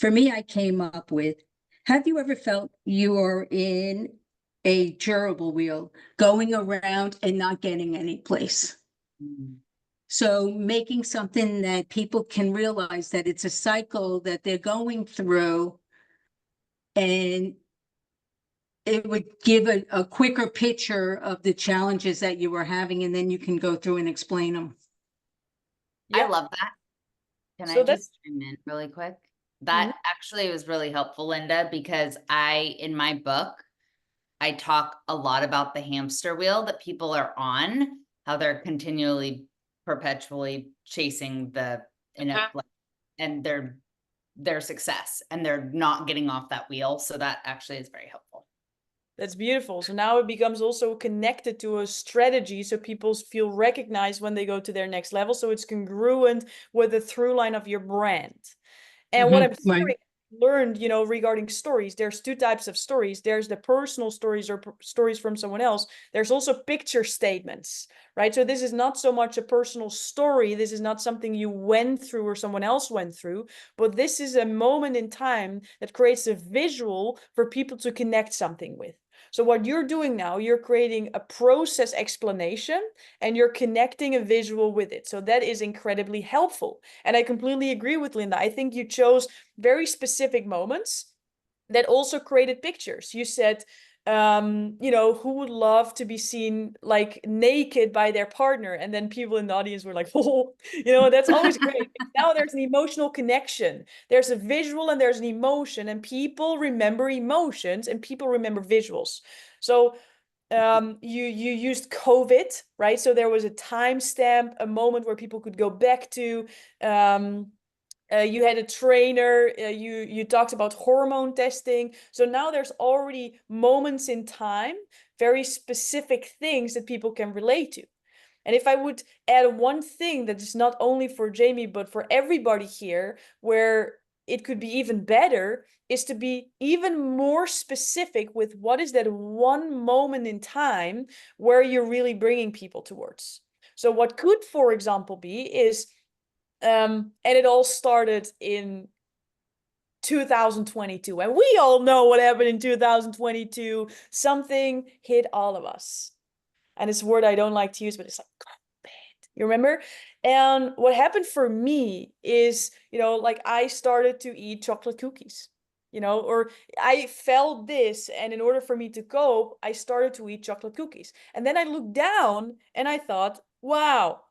for me, I came up with, have you ever felt you're in a gerbil wheel going around and not getting any place? So making something that people can realize that it's a cycle that they're going through, and it would give a quicker picture of the challenges that you were having, and then you can go through and explain them. Yeah. I love that. Can So I just chime in really quick? That actually was really helpful, Linda, because in my book, I talk a lot about the hamster wheel that people are on, how they're continually, perpetually chasing and their success, and they're not getting off that wheel. So that actually is very helpful. That's beautiful. So now it becomes also connected to a strategy, so people feel recognized when they go to their next level. So it's congruent with the through line of your brand. And what I'm learned, regarding stories, there's 2 types of stories. There's the personal stories or stories from someone else. There's also picture statements, right? So this is not so much a personal story. This is not something you went through or someone else went through, but this is a moment in time that creates a visual for people to connect something with. So what you're doing now, you're creating a process explanation and you're connecting a visual with it. So that is incredibly helpful. And I completely agree with Linda. I think you chose very specific moments that also created pictures. You said, you know, who would love to be seen like naked by their partner? And then people in the audience were like, oh, you know, that's always great. Now there's an emotional connection. There's a visual and there's an emotion, and people remember emotions and people remember visuals. So you used COVID, right? So there was a timestamp, a moment where people could go back to. You had a trainer, you talked about hormone testing. So now there's already moments in time, very specific things that people can relate to. And if I would add one thing that is not only for Jamie, but for everybody here, where it could be even better, is to be even more specific with what is that one moment in time where you're really bringing people towards. So what could, for example, be is, and it all started in 2022, and we all know what happened in 2022. Something hit all of us, and it's a word I don't like to use, but it's like COVID. You remember? And what happened for me is, you know, like I started to eat chocolate cookies, you know, or I felt this, and in order for me to cope, I started to eat chocolate cookies. And then I looked down and I thought, wow,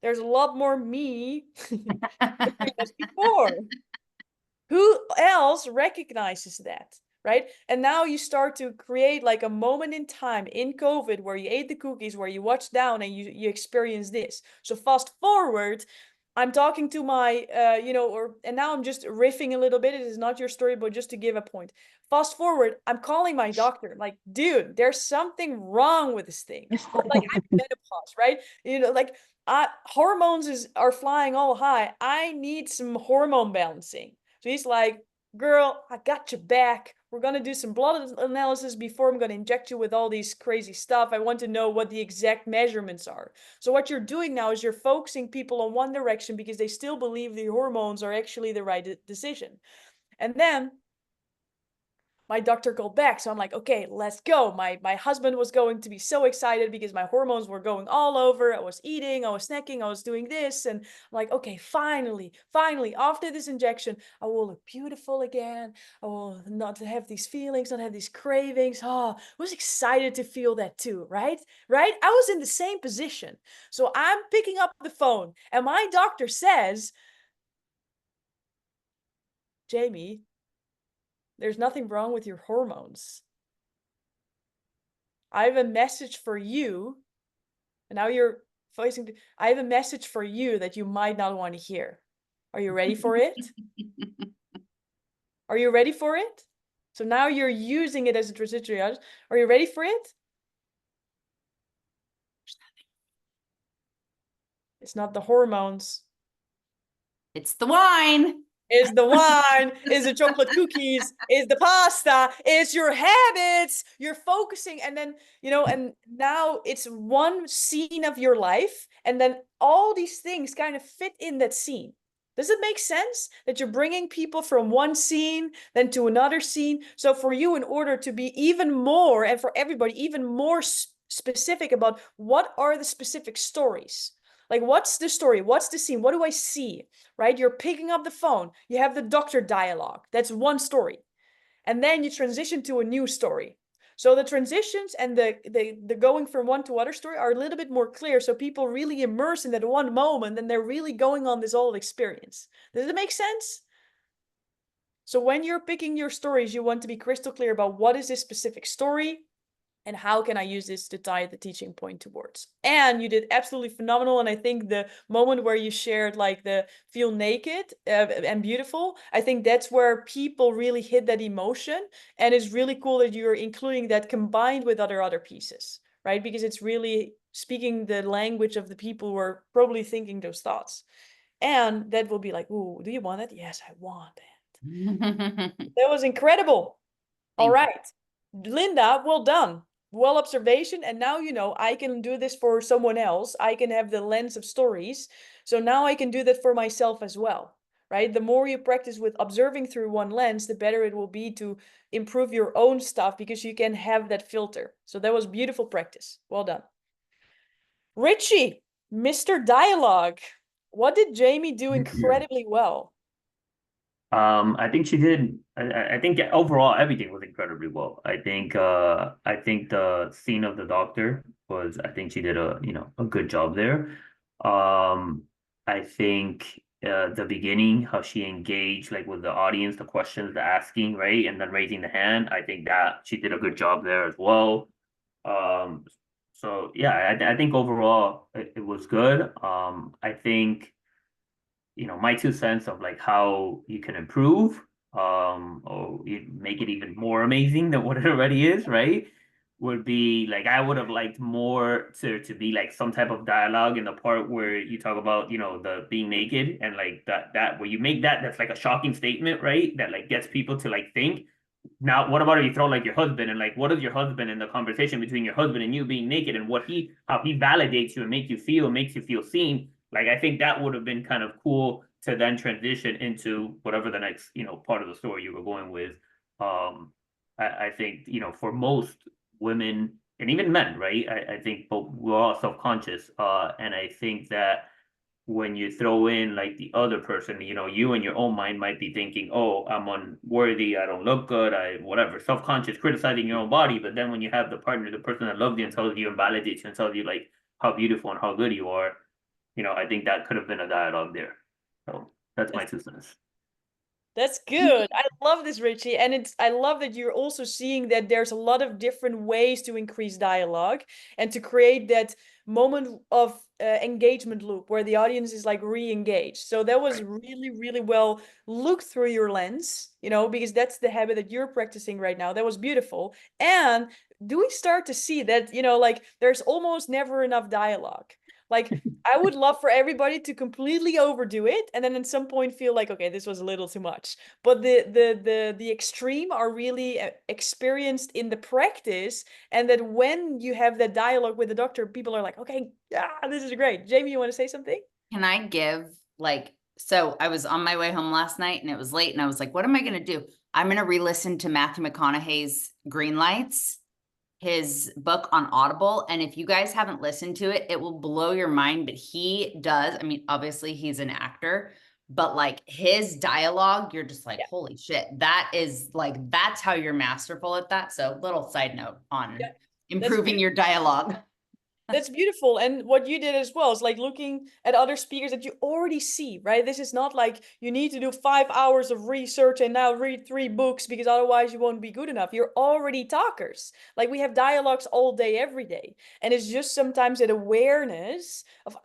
there's a lot more me than there was before. Who else recognizes that, right? And now you start to create like a moment in time in COVID where you ate the cookies, where you watched down and you experience this. So fast forward, I'm talking to my, you know, and now I'm just riffing a little bit. It is not your story, but just to give a point. Fast forward, I'm calling my doctor. Like, dude, there's something wrong with this thing. Like, I'm menopause, right? You know, like hormones are flying all high. I need some hormone balancing. So he's like, girl, I got your back. We're going to do some blood analysis before I'm going to inject you with all these crazy stuff. I want to know what the exact measurements are. So what you're doing now is you're focusing people on one direction because they still believe the hormones are actually the right decision. And then my doctor called back. So I'm like, okay, let's go. My husband was going to be so excited because my hormones were going all over. I was eating, I was snacking, I was doing this. And I'm like, okay, finally, after this injection, I will look beautiful again. I will not have these feelings, not have these cravings. Oh, I was excited to feel that too, right? Right? I was in the same position. So I'm picking up the phone and my doctor says, Jamie, there's nothing wrong with your hormones. I have a message for you. And now you're facing, I have a message for you that you might not want to hear. Are you ready for it? Are you ready for it? So now you're using it as a transitory. Are you ready for it? It's not the hormones. It's the wine. Is the wine, is the chocolate cookies, is the pasta, is your habits. You're focusing, and then, you know, and now it's one scene of your life, and then all these things kind of fit in that scene. Does it make sense that you're bringing people from one scene then to another scene? So for you, in order to be even more, and for everybody, even more specific about what are the specific stories, like, what's the story? What's the scene? What do I see? Right? You're picking up the phone. You have the doctor dialogue. That's one story. And then you transition to a new story. So the transitions and the going from one to other story are a little bit more clear. So people really immerse in that one moment and they're really going on this whole experience. Does it make sense? So when you're picking your stories, you want to be crystal clear about what is this specific story and how can I use this to tie the teaching point towards. And you did absolutely phenomenal. And I think the moment where you shared like the feel naked and beautiful, I think that's where people really hit that emotion. And it's really cool that you're including that combined with other pieces, right? Because it's really speaking the language of the people who are probably thinking those thoughts. And that will be like, ooh, do you want it? Yes, I want it. That was incredible. All right. Linda, well done. Well observation. And now, you know, I can do this for someone else. I can have the lens of stories. So now I can do that for myself as well. right? The more you practice with observing through one lens, the better it will be to improve your own stuff because you can have that filter. So that was beautiful practice. Well done. Richie, Mr. Dialogue. What did Jamie do incredibly well? I think she did. I think overall everything was incredibly well. I think the scene of the doctor was. I think she did a good job there. I think the beginning, how she engaged like with the audience, the questions, the asking, right, and then raising the hand. I think that she did a good job there as well. So yeah, I think overall it was good. I think my 2 cents of like how you can improve or you make it even more amazing than what it already is, right? Would be like I would have liked more to be like some type of dialogue in the part where you talk about, the being naked and like that where you make that's like a shocking statement, right? That like gets people to like think. Now, what about if you throw like your husband and like what is your husband in the conversation between your husband and you being naked and how he validates you and makes you feel seen? Like I think that would have been kind of cool to then transition into whatever the next, part of the story you were going with. I think, for most women and even men, right? I think both we're all self-conscious. And I think that when you throw in like the other person, you in your own mind might be thinking, oh, I'm unworthy, I don't look good, whatever, self-conscious, criticizing your own body. But then when you have the partner, the person that loves you and tells you and validates you and tells you like how beautiful and how good you are, I think that could have been a dialogue there. So that's my 2 cents. That's good. I love this, Richie. And I love that you're also seeing that there's a lot of different ways to increase dialogue and to create that moment of engagement loop where the audience is like re-engaged. So that was really, really well looked through your lens, because that's the habit that you're practicing right now. That was beautiful. And do we start to see that, like there's almost never enough dialogue? Like I would love for everybody to completely overdo it and then at some point feel like, okay, this was a little too much. But the extreme are really experienced in the practice, and that when you have that dialogue with the doctor, people are like, okay, yeah, this is great. Jamie, you want to say something? Can I give so I was on my way home last night and it was late and I was like, what am I going to do? I'm going to re-listen to Matthew McConaughey's Green Lights, his book on Audible. And if you guys haven't listened to it, it will blow your mind. But he does, I mean, obviously he's an actor, but like his dialogue, you're just like, holy shit, that's how you're masterful at that. So little side note on improving your dialogue. That's beautiful. And what you did as well is like looking at other speakers that you already see, right? This is not like you need to do 5 hours of research and now read 3 books because otherwise you won't be good enough. You're already talkers. Like we have dialogues all day, every day. And it's just sometimes that awareness of,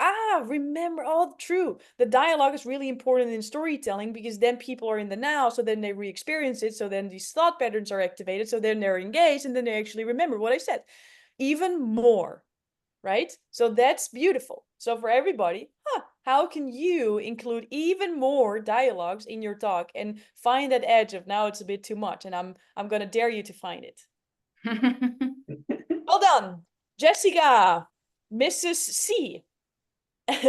remember, true. The dialogue is really important in storytelling because then people are in the now. So then they re-experience it. So then these thought patterns are activated. So then they're engaged and then they actually remember what I said. Even more. Right? So that's beautiful. So for everybody, how can you include even more dialogues in your talk and find that edge of now it's a bit too much and I'm going to dare you to find it. Well done. Jessica, Mrs. C.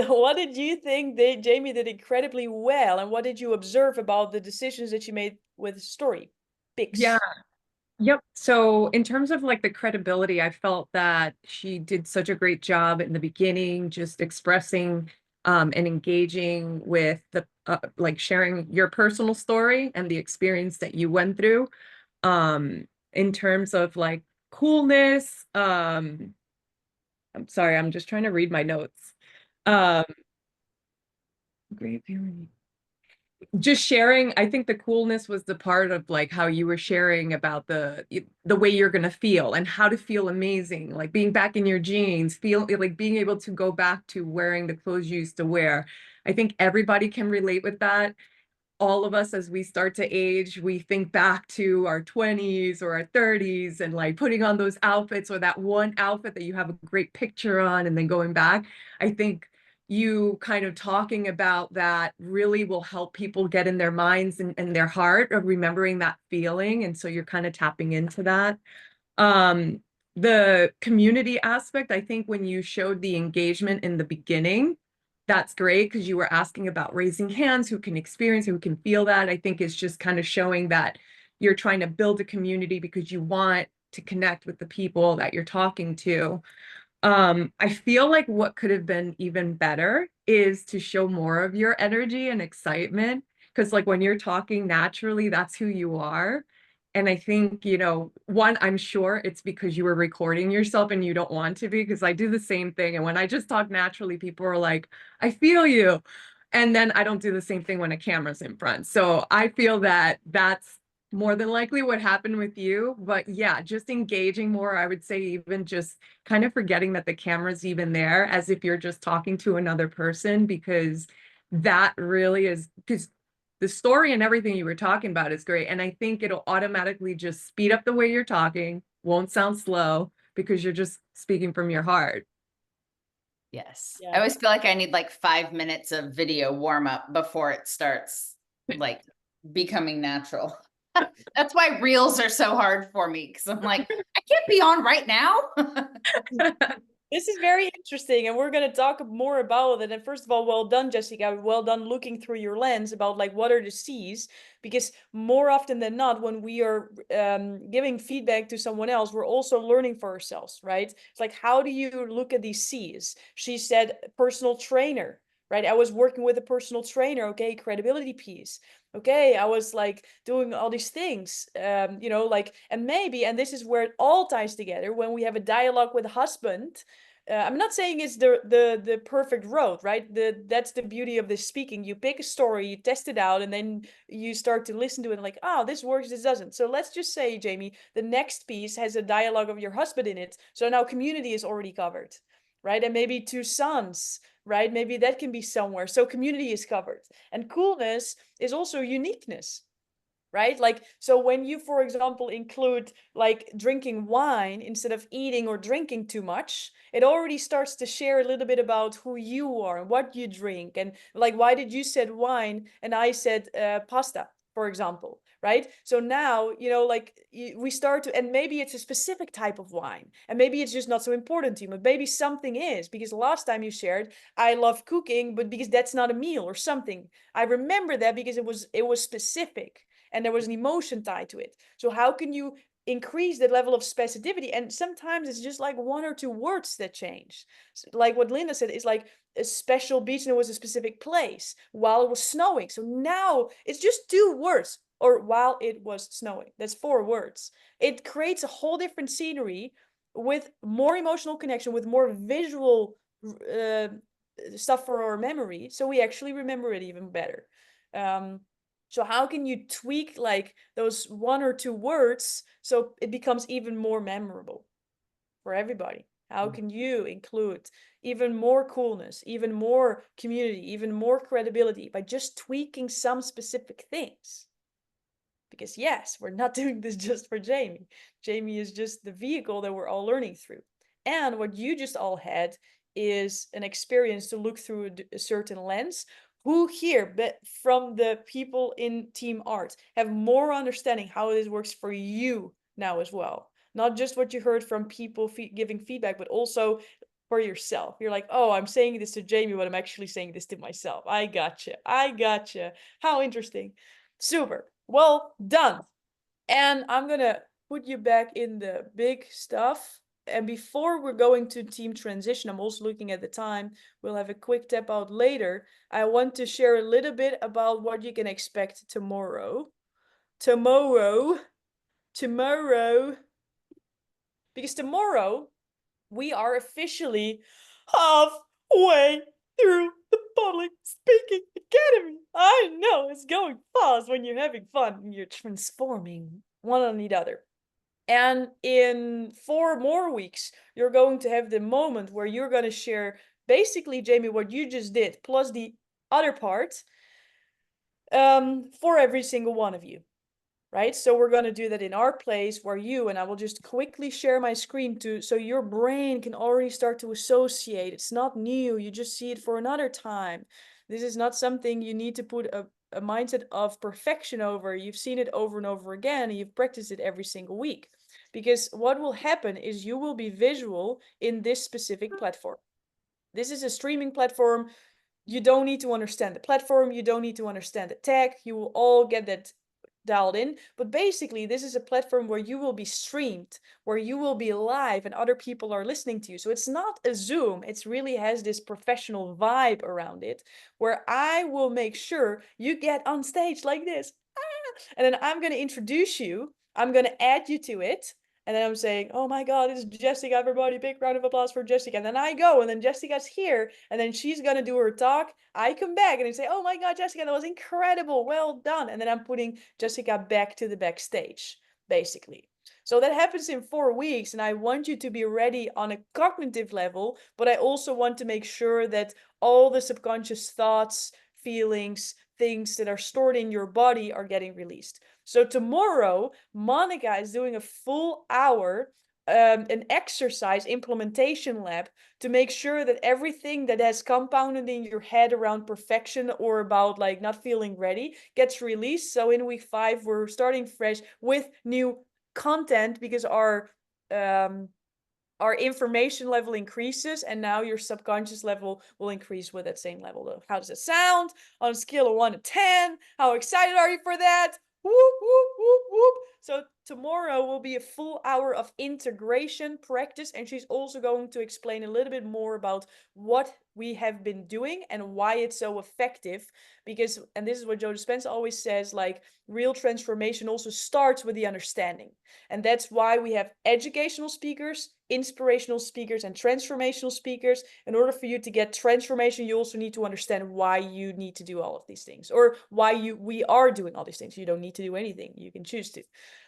What did you think Jamie did incredibly well, and what did you observe about the decisions that she made with story picks? Yeah. Yep. So in terms of like the credibility, I felt that she did such a great job in the beginning, just expressing and engaging with the like sharing your personal story and the experience that you went through. In terms of like coolness, I'm sorry, I'm just trying to read my notes. Great feeling. Just sharing, I think the coolness was the part of like how you were sharing about the way you're gonna feel and how to feel amazing, like being back in your jeans, like being able to go back to wearing the clothes you used to wear. I think everybody can relate with that. All of us, as we start to age, we think back to our 20s or our 30s and like putting on those outfits or that one outfit that you have a great picture on and then going back. I think you kind of talking about that really will help people get in their minds and their heart of remembering that feeling. And so you're kind of tapping into that. The community aspect, I think when you showed the engagement in the beginning, that's great because you were asking about raising hands, who can experience, who can feel that. I think it's just kind of showing that you're trying to build a community because you want to connect with the people that you're talking to. I feel like what could have been even better is to show more of your energy and excitement. Because like when you're talking naturally, that's who you are. And I think, you know, one, I'm sure it's because you were recording yourself and you don't want to be, because I do the same thing. And when I just talk naturally, people are like, I feel you. And then I don't do the same thing when a camera's in front. So I feel that that's more than likely what happened with you. But yeah, just engaging more, I would say even just kind of forgetting that the camera's even there, as if you're just talking to another person, because that really is, because the story and everything you were talking about is great. And I think it'll automatically just speed up the way you're talking, won't sound slow because you're just speaking from your heart. Yes. Yeah. I always feel like I need like 5 minutes of video warm up before it starts like becoming natural. That's why reels are so hard for me, because I'm like, I can't be on right now. This is very interesting, and we're going to talk more about it. And first of all, well done, Jessica. Well done looking through your lens about like what are the C's, because more often than not, when we are giving feedback to someone else, we're also learning for ourselves, right? It's like, how do you look at these C's? She said personal trainer, right? I was working with a personal trainer. Okay, credibility piece. Okay, I was like doing all these things, you know, like, and maybe, and this is where it all ties together, when we have a dialogue with a husband. I'm not saying it's the perfect road, right? That's the beauty of this speaking. You pick a story, you test it out, and then you start to listen to it and like, oh, this works, this doesn't. So let's just say, Jamie, the next piece has a dialogue of your husband in it. So now community is already covered, right? And maybe 2 sons, right? Maybe that can be somewhere. So community is covered. And coolness is also uniqueness, right? Like, so when you, for example, include like drinking wine instead of eating or drinking too much, it already starts to share a little bit about who you are and what you drink. And like, why did you said wine and I said pasta, for example, right? So now, you know, like we start to, and maybe it's a specific type of wine, and maybe it's just not so important to you, but maybe something is, because last time you shared, I love cooking, but because that's not a meal or something. I remember that because it was specific and there was an emotion tied to it. So how can you increase the level of specificity? And sometimes it's just like 1 or 2 words that change. So like what Linda said, is like a special beach and it was a specific place while it was snowing. So now it's just 2 words, or while it was snowing. That's 4 words. It creates a whole different scenery with more emotional connection, with more visual stuff for our memory. So we actually remember it even better. So how can you tweak like those 1 or 2 words so it becomes even more memorable for everybody? How can you include even more coolness, even more community, even more credibility by just tweaking some specific things? Because yes, we're not doing this just for Jamie. Jamie is just the vehicle that we're all learning through. And what you just all had is an experience to look through a certain lens. Who here, but from the people in Team Art, have more understanding how this works for you now as well? Not just what you heard from people giving feedback, but also for yourself. You're like, oh, I'm saying this to Jamie, but I'm actually saying this to myself. I gotcha. I gotcha. How interesting. Super. Well done. And I'm gonna put you back in the big stuff. And before we're going to team transition, I'm also looking at the time. We'll have a quick tap out later. I want to share a little bit about what you can expect tomorrow. Tomorrow. Because tomorrow we are officially halfway through the Public Speaking Academy. I know it's going fast when you're having fun and you're transforming one on the other. And in 4 more weeks, you're going to have the moment where you're going to share basically, Jamie, what you just did, plus the other part, for every single one of you. Right? So we're going to do that in our place where you, and I will just quickly share my screen so your brain can already start to associate. It's not new. You just see it for another time. This is not something you need to put a mindset of perfection over. You've seen it over and over again, and you've practiced it every single week. Because what will happen is you will be visual in this specific platform. This is a streaming platform. you don't need to understand the platform, you don't need to understand the tech, you will all get that dialed in. But basically, this is a platform where you will be streamed, where you will be live and other people are listening to you. So it's not a Zoom, it really has this professional vibe around it, where I will make sure you get on stage like this. And then I'm going to introduce you, I'm going to add you to it. And then I'm saying, oh my God, it's Jessica, everybody, big round of applause for Jessica. And then I go, and then Jessica's here, and then she's gonna do her talk. I come back and I say, oh my God, Jessica, that was incredible, well done. And then I'm putting Jessica back to the backstage, basically. So that happens in 4 weeks, and I want you to be ready on a cognitive level, but I also want to make sure that all the subconscious thoughts, feelings, things that are stored in your body are getting released. So tomorrow, Monica is doing a full hour, an exercise implementation lab to make sure that everything that has compounded in your head around perfection or about like not feeling ready gets released. So in week 5, we're starting fresh with new content because our information level increases, and now your subconscious level will increase with that same level. How does it sound on a scale of 1 to 10? How excited are you for that? Whoop, whoop, whoop, whoop. So tomorrow will be a full hour of integration practice, and she's also going to explain a little bit more about what we have been doing and why it's so effective. Because, and this is what Joe Dispenza always says, like, real transformation also starts with the understanding. And that's why we have educational speakers, inspirational speakers, and transformational speakers. In order for you to get transformation, you also need to understand why you need to do all of these things, or why we are doing all these things. You don't need to do anything, you can choose to.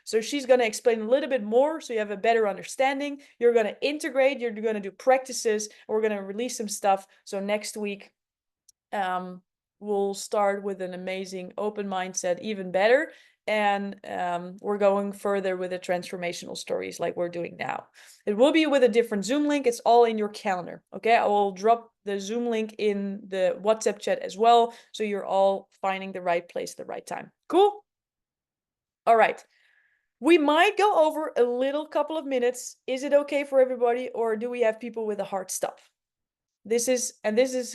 So she's going to explain a little bit more so you have a better understanding. You're going to integrate, you're going to do practices, and we're going to release some stuff. So next week, we'll start with an amazing open mindset, even better. And we're going further with the transformational stories like we're doing now. It will be with a different Zoom link. It's all in your calendar. Okay, I will drop the Zoom link in the WhatsApp chat as well, so you're all finding the right place at the right time. Cool? All right. We might go over a little couple of minutes. Is it okay for everybody, or do we have people with a hard stop? This is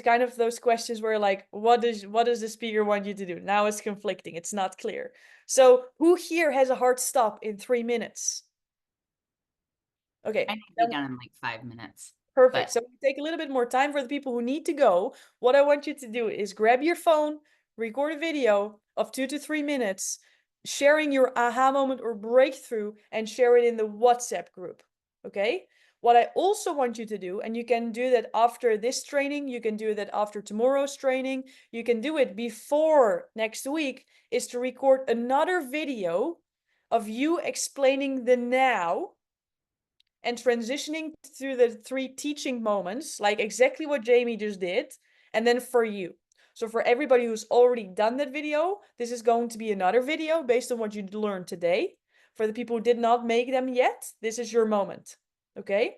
kind of those questions where like, what does the speaker want you to do? Now it's conflicting, it's not clear. So who here has a hard stop in 3 minutes? Okay. I need to be done in like 5 minutes. Perfect. But So we take a little bit more time for the people who need to go. What I want you to do is grab your phone, record a video of 2 to 3 minutes, sharing your aha moment or breakthrough, and share it in the WhatsApp group. Okay? What I also want you to do, and you can do that after this training, you can do that after tomorrow's training, you can do it before next week, is to record another video of you explaining the now and transitioning through the 3 teaching moments, like exactly what Jamie just did, and then for you. So for everybody who's already done that video, this is going to be another video based on what you learned today. For the people who did not make them yet, this is your moment. Okay?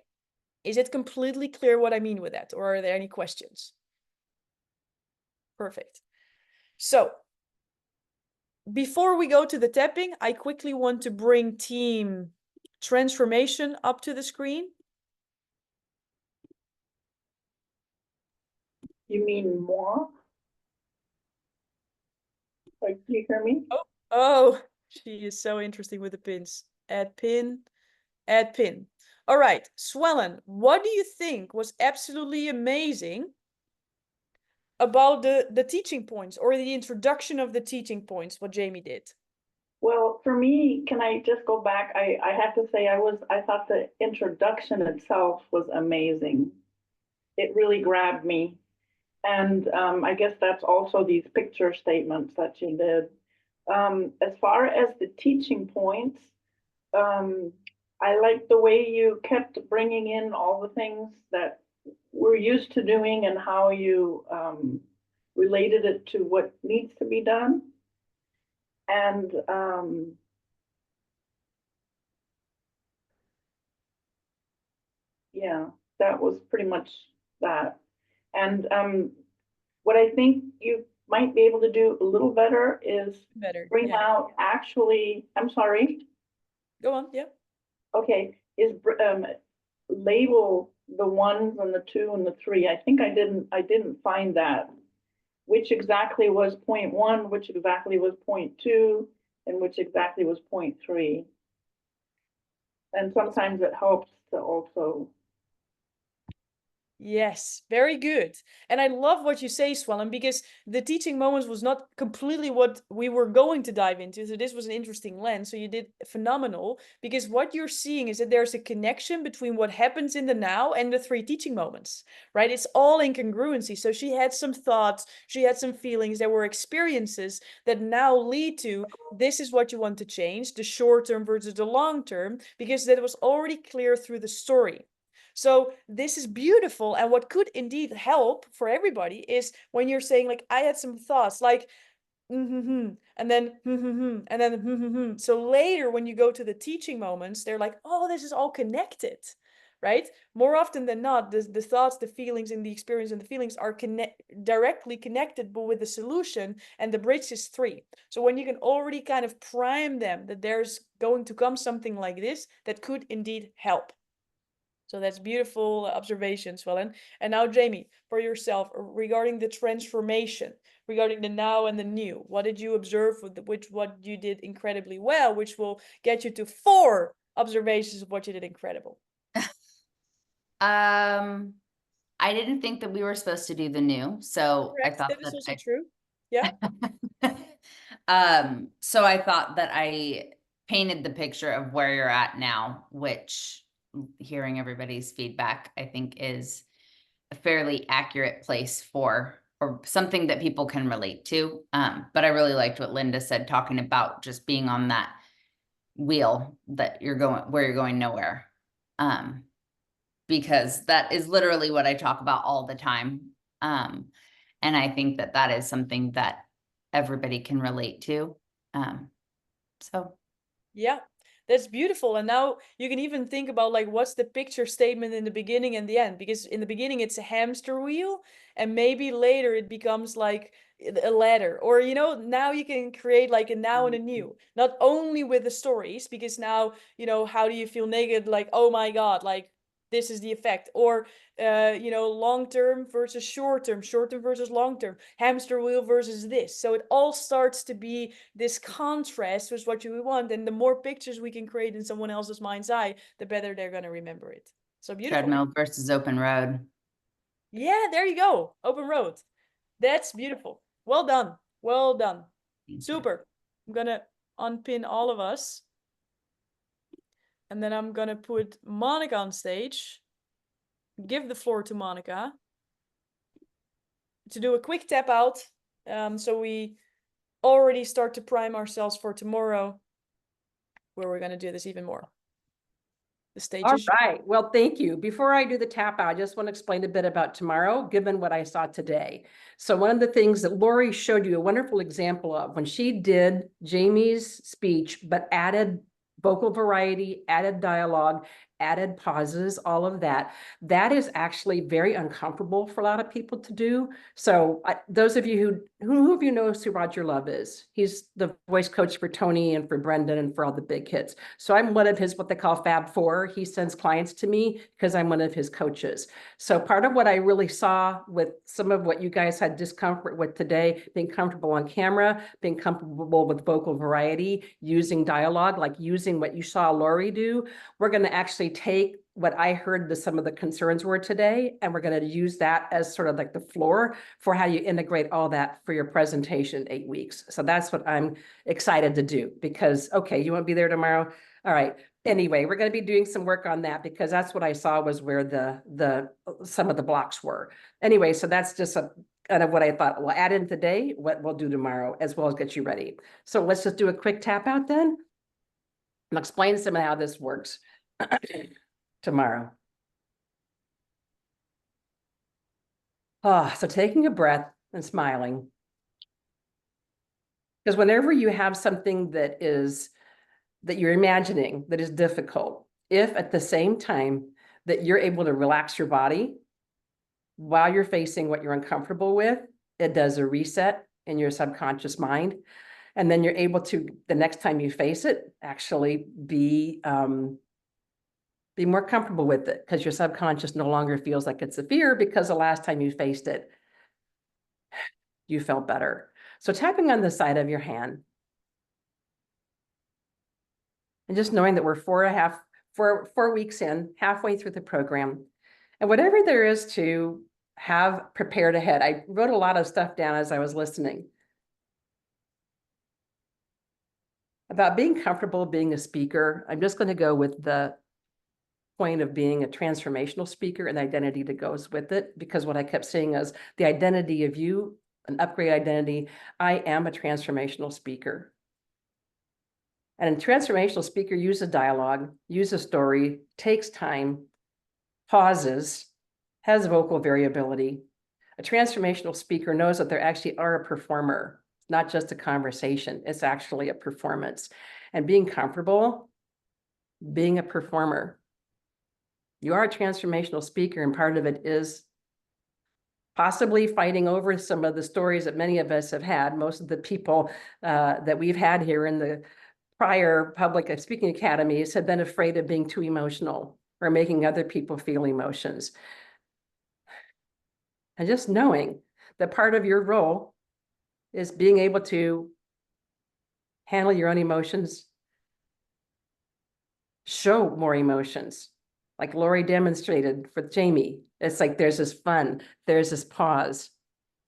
Is it completely clear what I mean with that? Or are there any questions? Perfect. So before we go to the tapping, I quickly want to bring team transformation up to the screen. You mean more? Like, do you hear me? Oh, she is so interesting with the pins. Add pin, add pin. All right, Swellen, what do you think was absolutely amazing about the teaching points or the introduction of the teaching points, what Jamie did? Well, for me, can I just go back? I have to say I thought the introduction itself was amazing. It really grabbed me. And I guess that's also these picture statements that you did. As far as the teaching points, I like the way you kept bringing in all the things that we're used to doing and how you related it to what needs to be done. And yeah, that was pretty much that. And what I think you might be able to do a little better is bring out actually, I'm sorry. Go on, yeah. Okay, is label the 1s and the 2 and the 3. I think I didn't find that. which exactly was 0.1, which exactly was 0.2, and which exactly was 0.3. And sometimes it helps to also. Yes, very good. And I love what you say, Swellen, because the teaching moments was not completely what we were going to dive into. So this was an interesting lens. So you did phenomenal, because what you're seeing is that there's a connection between what happens in the now and the 3 teaching moments, right? It's all incongruency. So she had some thoughts, she had some feelings, there were experiences that now lead to this is what you want to change, the short term versus the long term, because that was already clear through the story. So this is beautiful. And what could indeed help for everybody is when you're saying, like, I had some thoughts like, and then, and then, so later when you go to the teaching moments, they're like, oh, this is all connected, right? More often than not, the thoughts, the feelings, and the experience and the feelings are directly connected, but with the solution, and the bridge is 3. So when you can already kind of prime them that there's going to come something like this, that could indeed help. So that's beautiful observation, Swellen. And now, Jamie, for yourself, regarding the transformation, regarding the now and the new, what did you observe with what you did incredibly well, which will get you to 4 observations of what you did incredible? I didn't think that we were supposed to do the new, so I Correct. thought That is that also true. Yeah. So I thought that I painted the picture of where you're at now, which, hearing everybody's feedback, I think is a fairly accurate place for, or something that people can relate to. But I really liked what Linda said, talking about just being on that wheel that you're going, where you're going nowhere. Because that is literally what I talk about all the time. And I think that that is something that everybody can relate to. So Yeah, that's beautiful. And now you can even think about, like, what's the picture statement in the beginning and the end? Because in the beginning it's a hamster wheel, and maybe later it becomes like a ladder. Or, you know, now you can create like a now and a new, not only with the stories, because now, you know, how do you feel naked? Like, oh my God, like this is the effect. Or you know, long term versus short term versus long term, hamster wheel versus this. So it all starts to be this contrast with what you want, and the more pictures we can create in someone else's mind's eye, the better they're going to remember it. So beautiful. treadmill versus open road. Yeah, there you go. Open road. That's beautiful. Well done. Well done. Thank you. Super. I'm gonna unpin all of us, and then I'm gonna put Monica on stage. Give the floor to Monica to do a quick tap out, so we already start to prime ourselves for tomorrow, where we're going to do this even more. The stage All is right. Well, thank you. Before I do the tap out, I just want to explain a bit about tomorrow, given what I saw today. So one of the things that Lori showed you a wonderful example of when she did Jamie's speech, but added vocal variety, added dialogue, added pauses, all of that, that is actually very uncomfortable for a lot of people to do. So those of you who of you knows who Roger Love is? He's the voice coach for Tony and for Brendan and for all the big hits. So I'm one of his, what they call Fab Four. He sends clients to me because I'm one of his coaches. So part of what I really saw with some of what you guys had discomfort with today, being comfortable on camera, being comfortable with vocal variety, using dialogue, like using what you saw Lori do, we're going to actually take what I heard some of the concerns were today, and we're going to use that as sort of like the floor for how you integrate all that for your presentation in 8 weeks. So that's what I'm excited to do, because, okay, you won't be there tomorrow. All right. Anyway, we're going to be doing some work on that, because that's what I saw was where the some of the blocks were. Anyway, so that's just a kind of what I thought. We'll add in today, what we'll do tomorrow, as well as get you ready. So let's just do a quick tap out then. I'll explain some of how this works tomorrow. So taking a breath and smiling. Because whenever you have something that you're imagining that is difficult, if at the same time that you're able to relax your body while you're facing what you're uncomfortable with, it does a reset in your subconscious mind. And then you're able to, the next time you face it, actually be more comfortable with it, because your subconscious no longer feels like it's a fear, because the last time you faced it, you felt better. So tapping on the side of your hand. And just knowing that we're 4 weeks in, halfway through the program. And whatever there is to have prepared ahead. I wrote a lot of stuff down as I was listening. About being comfortable being a speaker, I'm just going to go with the point of being a transformational speaker and the identity that goes with it, because what I kept saying is the identity of you, an upgrade identity. I am a transformational speaker. And a transformational speaker uses dialogue, uses story, takes time, pauses, has vocal variability. A transformational speaker knows that they actually are a performer, not just a conversation. It's actually a performance. And being comfortable, being a performer. You are a transformational speaker, and part of it is possibly fighting over some of the stories that many of us have had. Most of the people that we've had here in the prior public speaking academies have been afraid of being too emotional or making other people feel emotions. And just knowing that part of your role is being able to handle your own emotions, show more emotions, like Lori demonstrated for Jamie. It's like there's this fun, there's this pause,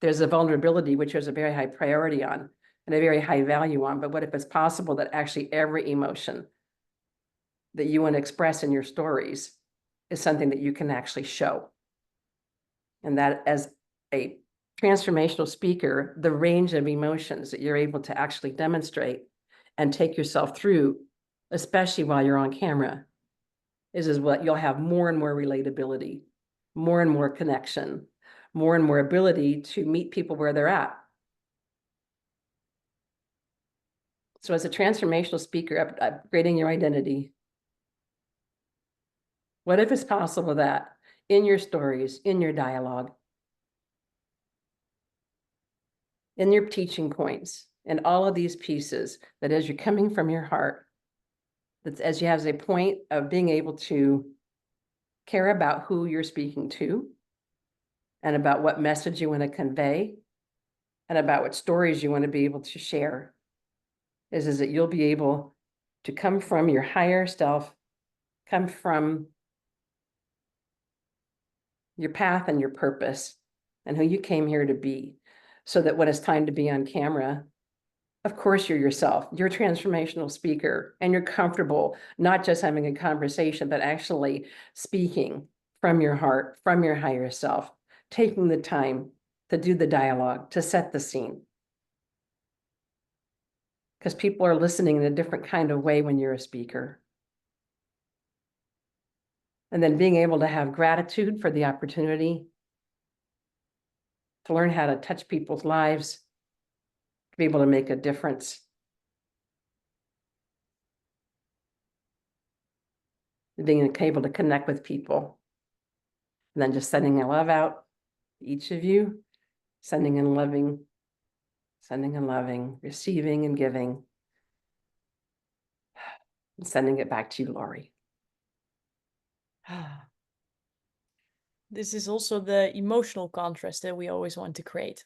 there's a vulnerability, which is a very high priority on and a very high value on. But what if it's possible that actually every emotion that you want to express in your stories is something that you can actually show? And that as a transformational speaker, the range of emotions that you're able to actually demonstrate and take yourself through, especially while you're on camera, is what you'll have more and more relatability, more and more connection, more and more ability to meet people where they're at. So as a transformational speaker, upgrading your identity, what if it's possible that in your stories, in your dialogue, in your teaching points, and all of these pieces, that as you're coming from your heart, that as you have a point of being able to care about who you're speaking to, and about what message you want to convey, and about what stories you want to be able to share, is that you'll be able to come from your higher self, come from your path and your purpose and who you came here to be, so that when it's time to be on camera, of course you're yourself, you're a transformational speaker, and you're comfortable not just having a conversation, but actually speaking from your heart, from your higher self, taking the time to do the dialogue, to set the scene. Because people are listening in a different kind of way when you're a speaker. And then being able to have gratitude for the opportunity to learn how to touch people's lives, to be able to make a difference. Being able to connect with people. And then just sending a love out, each of you, sending and loving, receiving and giving, and sending it back to you, Lori. This is also the emotional contrast that we always want to create,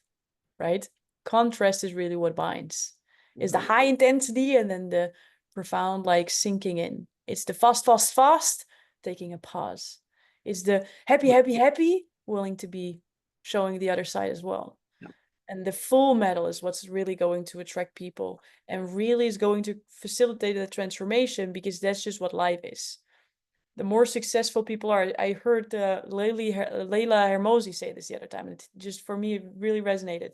right? Contrast is really what binds. It's the high intensity and then the profound, like, sinking in. It's the fast, fast, fast, taking a pause. It's the happy, happy, happy, willing to be showing the other side as well. Yeah. And the full metal is what's really going to attract people and really is going to facilitate the transformation, because that's just what life is. The more successful people are, I heard Leila Hermosi say this the other time, and it just, for me, it really resonated.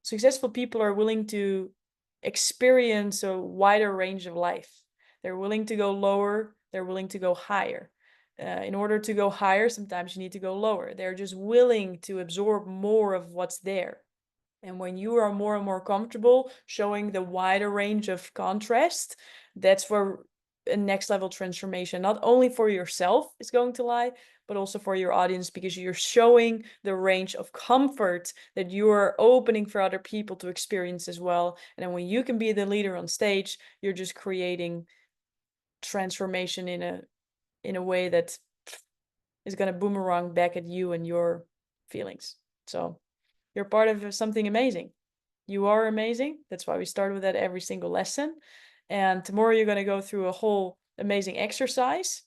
Successful people are willing to experience a wider range of life. They're willing to go lower, they're willing to go higher. In order to go higher, sometimes you need to go lower. They're just willing to absorb more of what's there. And when you are more and more comfortable showing the wider range of contrast, that's where a next level transformation, not only for yourself, is going to lie, but also for your audience, because you're showing the range of comfort that you are opening for other people to experience as well. And then when you can be the leader on stage, you're just creating transformation in a way that is going to boomerang back at you and your feelings. So You're part of something amazing. You are amazing. That's why we start with that every single lesson. And tomorrow you're going to go through a whole amazing exercise.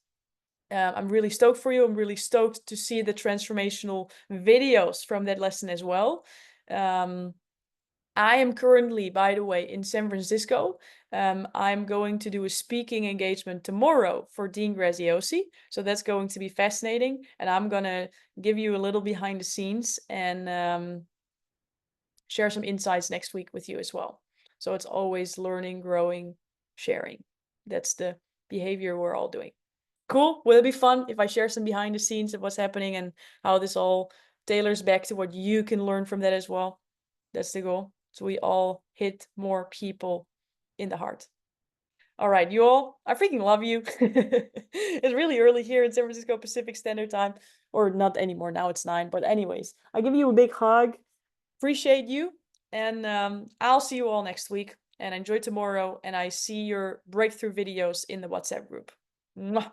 I'm really stoked for you. I'm really stoked to see the transformational videos from that lesson as well. I am currently, by the way, in San Francisco. I'm going to do a speaking engagement tomorrow for Dean Graziosi. So that's going to be fascinating. And I'm going to give you a little behind the scenes and share some insights next week with you as well. So it's always learning, growing, sharing. That's the behavior we're all doing. Cool. Will it be fun if I share some behind the scenes of what's happening and how this all tailors back to what you can learn from that as well? That's the goal. So we all hit more people in the heart. All right, you all, I freaking love you. It's really early here in San Francisco Pacific Standard Time, or not anymore. Now it's 9. But anyways, I give you a big hug. Appreciate you. And I'll see you all next week and enjoy tomorrow. And I see your breakthrough videos in the WhatsApp group. Mwah.